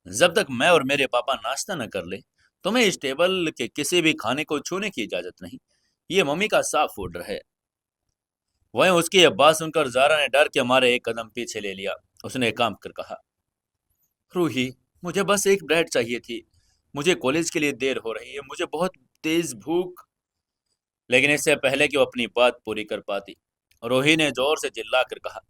जब तक मैं और मेरे पापा नाश्ता न कर ले, तुम्हें इस टेबल के किसी भी खाने को छूने की इजाजत नहीं। ये मम्मी का साफ ऑर्डर है। वहीं उसकी यह बात सुनकर जारा ने डर के मारे एक कदम पीछे ले लिया। उसने कांप कर कहा, रूही, मुझे बस एक ब्रेड चाहिए थी। मुझे कॉलेज के लिए देर हो रही है, मुझे बहुत तेज भूख। लेकिन इससे पहले कि वो अपनी बात पूरी कर पाती, रूही ने जोर से चिल्ला कर कहा,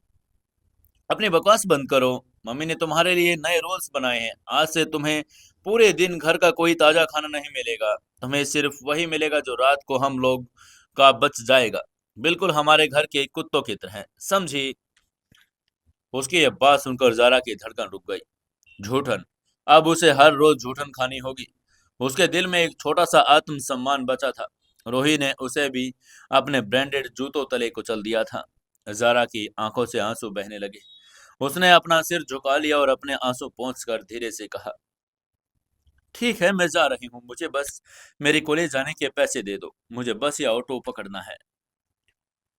अपनी बकवास बंद करो। मम्मी ने तुम्हारे लिए नए रोल्स बनाए हैं। आज से तुम्हें पूरे दिन घर का कोई ताजा खाना नहीं मिलेगा। तुम्हें सिर्फ वही मिलेगा जो रात को हम लोग का बच जाएगा, बिल्कुल हमारे घर के कुत्तों की तरह, समझी। उसकी यह बात सुनकर जारा की धड़कन रुक गई। झूठन, अब उसे हर रोज झूठन खानी होगी। उसके दिल में एक छोटा सा आत्मसम्मान बचा था। रोही ने उसे भी अपने ब्रांडेड जूतों तले कुचल दिया था। जारा की आंखों से आंसू बहने लगे। उसने अपना सिर झुका लिया और अपने आंसू पोंछकर धीरे से कहा, ठीक है, मैं जा रही हूँ, मुझे बस मेरी कॉलेज जाने के पैसे दे दो, मुझे बस या ऑटो पकड़ना है।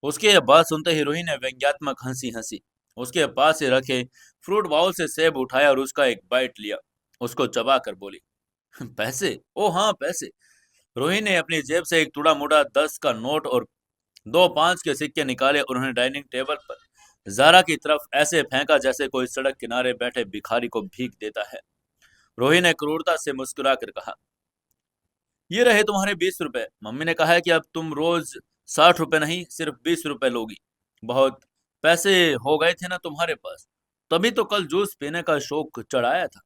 उसकी यह बात सुनते ही रोही ने व्यंग्यात्मक हंसी हंसी। उसके पास से रखे फ्रूट बाउल से सेब उठाया और उसका एक बाइट लिया। उसको चबा कर बोली, पैसे, ओ हाँ पैसे। रोही ने अपनी जेब से एक टुड़ा मुड़ा 10 का नोट और 2 5 के सिक्के निकाले और उन्हें डाइनिंग टेबल पर जारा की तरफ ऐसे फेंका जैसे कोई सड़क किनारे बैठे भिखारी को भीख देता है। रोही ने क्रूरता से मुस्कुरा कर कहा, ये रहे तुम्हारे 20 रुपए। मम्मी ने कहा है कि अब तुम रोज 60 रुपए नहीं, सिर्फ 20 रुपए लोगी। बहुत पैसे हो गए थे ना तुम्हारे पास, तभी तो कल जूस पीने का शौक चढ़ाया था।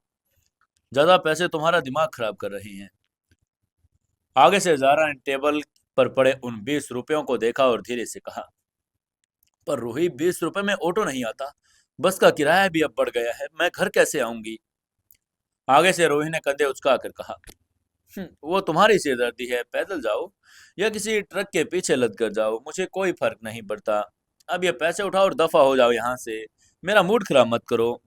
ज्यादा पैसे तुम्हारा दिमाग खराब कर रहे हैं। आगे से जारा ने टेबल पर पड़े उन 20 रुपयों को देखा और धीरे से कहा, पर रूही, 20 रुपए में ऑटो नहीं आता, बस का किराया भी अब बढ़ गया है, मैं घर कैसे आऊंगी। आगे से रोही ने कंधे उचका कर कहा, वो तुम्हारी सिरदर्दी है, पैदल जाओ या किसी ट्रक के पीछे लद कर जाओ, मुझे कोई फर्क नहीं पड़ता। अब ये पैसे उठाओ और दफा हो जाओ यहाँ से, मेरा मूड खराब मत करो।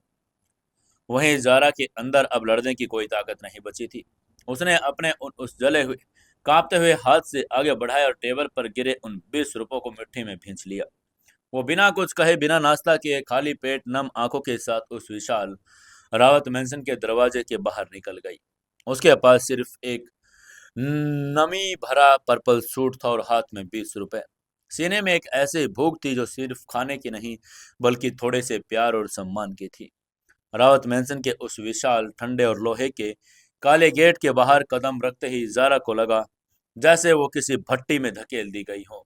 वहीं जारा के अंदर अब लड़ने की कोई ताकत नहीं बची थी। उसने अपने उस जले हुए कांपते हुए हाथ से आगे बढ़ाया और टेबल पर गिरे उन 20 रुपयों को मिट्टी में भींच लिया। वो बिना कुछ कहे, बिना नाश्ता किए, खाली पेट, नम आंखों के साथ उस विशाल रावत मेंशन के दरवाजे के बाहर निकल गई। उसके पास सिर्फ एक नमी भरा पर्पल सूट था और हाथ में 20 रुपए। सीने में एक ऐसी भूख थी जो सिर्फ खाने की नहीं, बल्कि थोड़े से प्यार और सम्मान की थी। रावत मैंसन के उस विशाल ठंडे और लोहे के काले गेट के बाहर कदम रखते ही जारा को लगा जैसे वो किसी भट्टी में धकेल दी गई हो।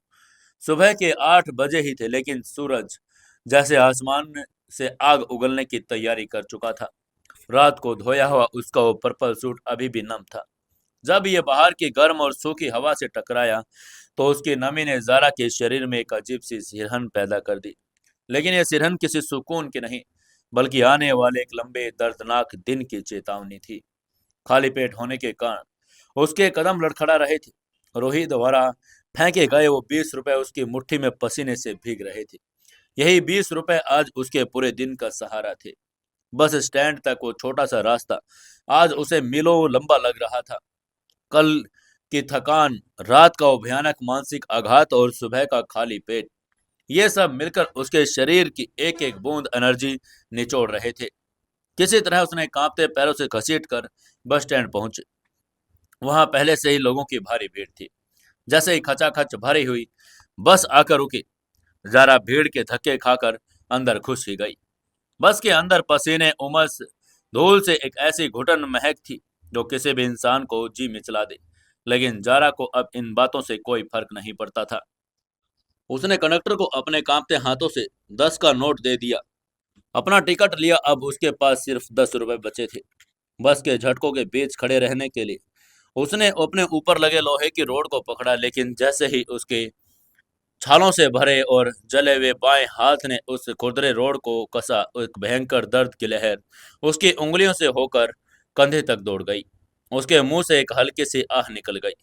सुबह के 8 बजे ही थे, लेकिन सूरज जैसे आसमान से आग उगलने की तैयारी कर चुका था। रात को धोया हुआ उसका वो पर्पल सूट अभी भी नम था। जब ये बाहर की गर्म और सूखी हवा से टकराया, तो उसकी नमी ने जारा के शरीर में एक अजीब सी सिरहन पैदा कर दी। लेकिन यह सिरहन किसी सुकून की नहीं, बल्कि आने वाले एक लंबे दर्दनाक दिन की चेतावनी थी। खाली पेट होने के कारण उसके कदम लड़खड़ा रहे थे। रोहित द्वारा फेंके गए वो 20 रुपए उसकी मुट्ठी में पसीने से भीग रहे थे। यही 20 रुपए आज उसके पूरे दिन का सहारा थे। बस स्टैंड तक वो छोटा सा रास्ता आज उसे मीलों लंबा लग रहा था। कल की थकान, रात का वो भयानक मानसिक आघात और सुबह का खाली पेट, ये सब मिलकर उसके शरीर की एक एक बूंद एनर्जी निचोड़ रहे थे। किसी तरह उसने कांपते पैरों से घसीट कर बस स्टैंड पहुंचे। वहां पहले से ही लोगों की भारी भीड़ थी। जैसे ही खचाखच भरी हुई बस आकर रुकी, जरा भीड़ के धक्के खाकर अंदर घुस ही गई। बस के अंदर पसीने, उमस, धूल से एक ऐसी घुटन महक थी जो किसी भी इंसान को जी मिचला दे। लेकिन जारा को अब इन बातों से कोई फर्क नहीं पड़ता था। उसने कंडक्टर को अपने कांपते हाथों से 10 का नोट दे दिया, अपना टिकट लिया। अब उसके पास सिर्फ 10 रुपए बचे थे। बस के झटकों के बीच खड़े रहने के लिए उसने अपने ऊपर लगे लोहे की रोड को पकड़ा, लेकिन जैसे ही उसके छालों से भरे और जले हुए बाएं हाथ ने उस खुरदरे रोड को कसा, एक भयंकर दर्द की लहर उसकी उंगलियों से होकर कंधे तक दौड़ गई। उसके मुंह से एक हल्की सी आह निकल गई,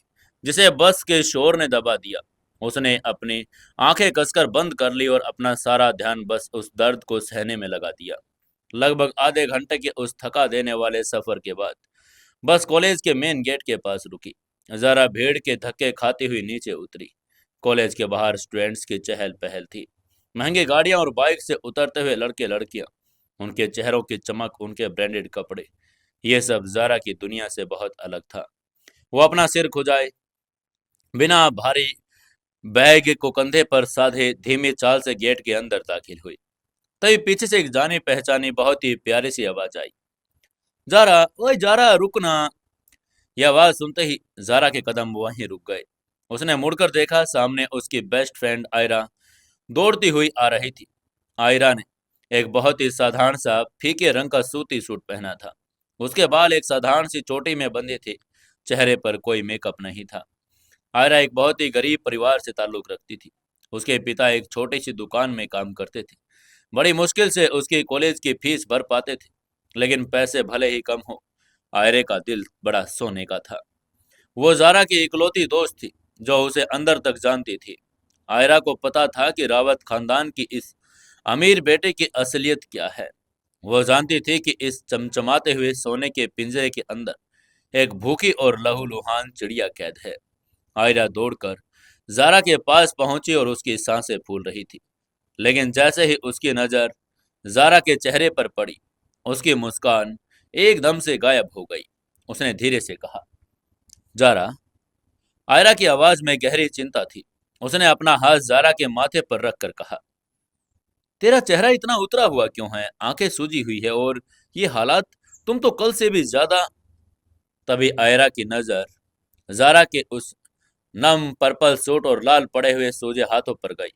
जिसे बस के शोर ने दबा दिया। उसने अपनी आंखें कसकर बंद कर ली और अपना सारा ध्यान बस उस दर्द को सहने में लगा दिया। लगभग आधे घंटे के उस थका देने वाले सफर के बाद बस कॉलेज के मेन गेट के पास रुकी। जरा भीड़ के धक्के खाती हुई नीचे उतरी। कॉलेज के बाहर स्टूडेंट्स की चहल पहल थी। महंगी गाड़ियां और बाइक से उतरते हुए लड़के लड़कियां, उनके चेहरों की चमक, उनके ब्रांडेड कपड़े, ये सब जारा की दुनिया से बहुत अलग था। वो अपना सिर खुजाए बिना भारी बैग को कंधे पर साधे धीमी चाल से गेट के अंदर दाखिल हुई। तभी पीछे से एक जानी पहचानी बहुत ही प्यारी सी आवाज आई, जारा, ओए जारा, रुकना। यह आवाज सुनते ही जारा के कदम वहीं रुक गए। उसने मुड़कर देखा, सामने उसकी बेस्ट फ्रेंड आयरा दौड़ती हुई आ रही थी। आयरा ने एक बहुत ही साधारण सा फीके रंग का सूती सूट पहना था। उसके बाल एक साधारण सी चोटी में बंधे थे। चेहरे पर कोई मेकअप नहीं था। आयरा एक बहुत ही गरीब परिवार से ताल्लुक रखती थी। उसके पिता एक छोटी सी दुकान में काम करते थे। बड़ी मुश्किल से उसकी कॉलेज की फीस भर पाते थे, लेकिन पैसे भले ही कम हो, आयरे का दिल बड़ा सोने का था। वो जारा की इकलौती दोस्त थी जो उसे अंदर तक जानती थी। आयरा को पता था कि रावत खानदान की इस अमीर बेटे की असलियत क्या है। वो जानती थी कि इस चमचमाते हुए सोने के पिंजरे के अंदर एक भूखी और लहूलुहान चिड़िया कैद है। आयरा दौड़कर जारा के पास पहुंची और उसकी सांसें फूल रही थी। लेकिन जैसे ही उसकी नजर जारा के चेहरे पर पड़ी, उसकी मुस्कान एकदम से गायब हो गई। उसने धीरे से कहा, जारा। आयरा की आवाज में गहरी चिंता थी। उसने अपना हाथ जारा के माथे पर रखकर कहा, तेरा चेहरा इतना उतरा हुआ क्यों है? आंखें सूजी हुई है और ये हालात, तुम तो कल से भी ज्यादा। तभी आयरा की नजर जारा के उस नम पर्पल सूट और लाल पड़े हुए सूजे हाथों पर गई।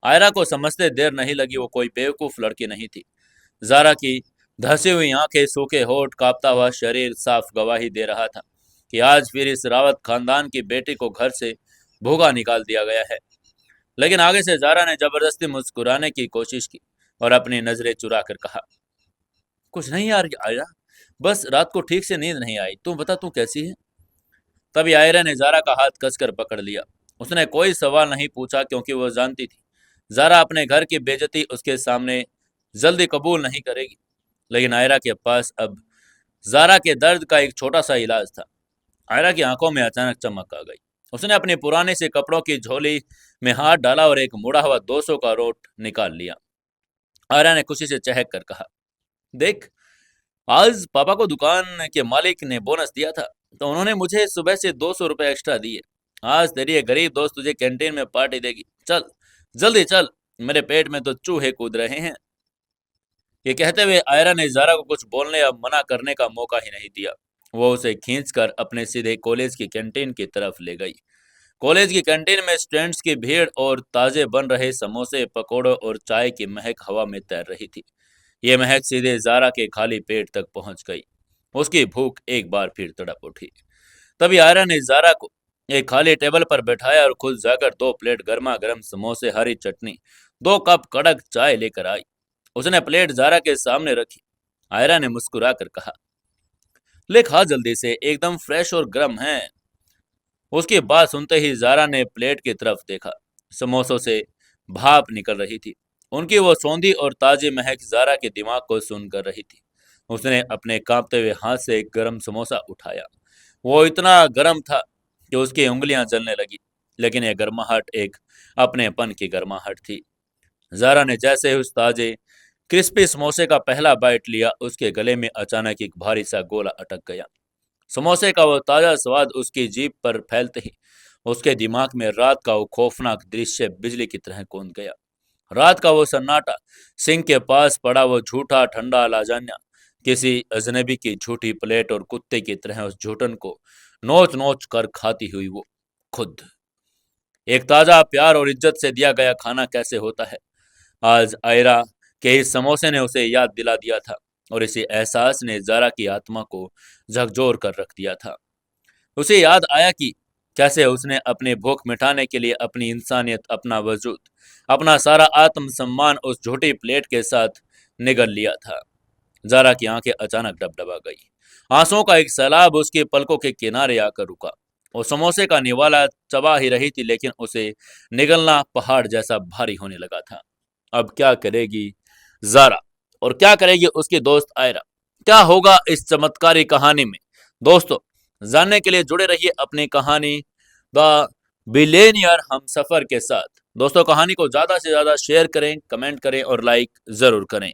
आयरा को समझते देर नहीं लगी। वो कोई बेवकूफ लड़की नहीं थी। जारा की धसी हुई आंखें, सूखे होठ, कांपता हुआ शरीर साफ गवाही दे रहा था कि आज फिर इस रावत खानदान की बेटी को घर से भूखा निकाल दिया गया है। लेकिन आगे से जारा ने जबरदस्ती मुस्कुराने की कोशिश की और अपनी नजरें चुरा कर कहा, कुछ नहीं यार आयरा, बस रात को ठीक से नींद नहीं आई। तू बता, तू कैसी है? तभी आयरा ने जारा का हाथ कसकर पकड़ लिया। उसने कोई सवाल नहीं पूछा, क्योंकि वो जानती थी जारा अपने घर की बेइज्जती उसके सामने जल्दी कबूल नहीं करेगी। लेकिन आयरा के पास अब जारा के दर्द का एक छोटा सा इलाज था। आयरा की आंखों में अचानक चमक आ गई। उसने अपने पुराने से कपड़ों की झोली में हाथ डाला और एक मुड़ा हुआ 200 का नोट निकाल लिया। आयरा ने खुशी से चहक कर कहा, देख, आज पापा को दुकान के मालिक ने बोनस दिया था, तो उन्होंने मुझे सुबह से 200 रुपए एक्स्ट्रा दिए। आज तेरी ये गरीब दोस्त तुझे कैंटीन में पार्टी देगी, चल जल्दी चल, मेरे पेट में तो चूहे कूद रहे हैं। ये कहते हुए आयरा ने जारा को कुछ बोलने या मना करने का मौका ही नहीं दिया। वो उसे खींचकर अपने सीधे कॉलेज की कैंटीन की तरफ ले गई। कॉलेज की कैंटीन में स्टूडेंट्स की भीड़ और ताजे बन रहे समोसे, पकोड़ों और चाय की महक हवा में तैर रही थी। ये महक सीधे जारा के खाली पेट तक पहुंच गई। उसकी भूख एक बार फिर तड़प उठी। तभी आयरा ने जारा को एक खाली टेबल पर बैठाया और खुद जाकर 2 प्लेट गर्मा गर्म समोसे, हरी चटनी, 2 कप कड़क चाय लेकर आई। उसने प्लेट जारा के सामने रखी। आयरा ने मुस्कुराकर कहा, ले खा जल्दी से, एकदम फ्रेश और गर्म है। उसकी बात सुनते ही जारा ने प्लेट की तरफ देखा। समोसों से भाप निकल रही थी। उनकी वो सौंधी और ताजी महक जारा के दिमाग को सुन कर रही थी। उसने अपने कांपते हुए हाथ से एक गर्म समोसा उठाया। वो इतना गर्म था कि उसकी उंगलियां जलने लगी, लेकिन यह गर्माहट एक अपनेपन की गर्माहट थी। जारा ने जैसे ही उस ताजे क्रिस्पी समोसे का पहला बाइट लिया, उसके गले में अचानक एक भारी सा गोला अटक गया। समोसे का वो ताजा स्वाद उसकी जीभ पर फैलते ही उसके दिमाग में रात का वो खौफनाक दृश्य बिजली की तरह कूद गया। रात का वो सन्नाटा, सिंक के पास पड़ा वो झूठा ठंडा लाजान्या, किसी अजनबी की झूठी प्लेट और कुत्ते की तरह उस झूठन को नोच नोच कर खाती हुई वो खुद। एक ताजा प्यार और इज्जत से दिया गया खाना कैसे होता है, आज आयरा के इस समोसे ने उसे याद दिला दिया था। और इसी एहसास ने जारा की आत्मा को झकझोर कर रख दिया था। उसे याद आया कि कैसे उसने अपनी भूख मिटाने के लिए अपनी इंसानियत, अपना वजूद, अपना सारा आत्मसम्मान उस झूठी प्लेट के साथ निगल लिया था। जारा की आंखें अचानक डबडबा गई। आंसुओं का एक सैलाब उसके पलकों के किनारे आकर रुका। वो समोसे का निवाला चबा ही रही थी, लेकिन उसे निगलना पहाड़ जैसा भारी होने लगा था। अब क्या करेगी जारा, और क्या करेगी उसकी दोस्त आयरा? क्या होगा इस चमत्कारी कहानी में? दोस्तों, जानने के लिए जुड़े रहिए अपनी कहानी द बिलेनियर हमसफर के साथ। दोस्तों, कहानी को ज्यादा से ज्यादा शेयर करें, कमेंट करें और लाइक जरूर करें।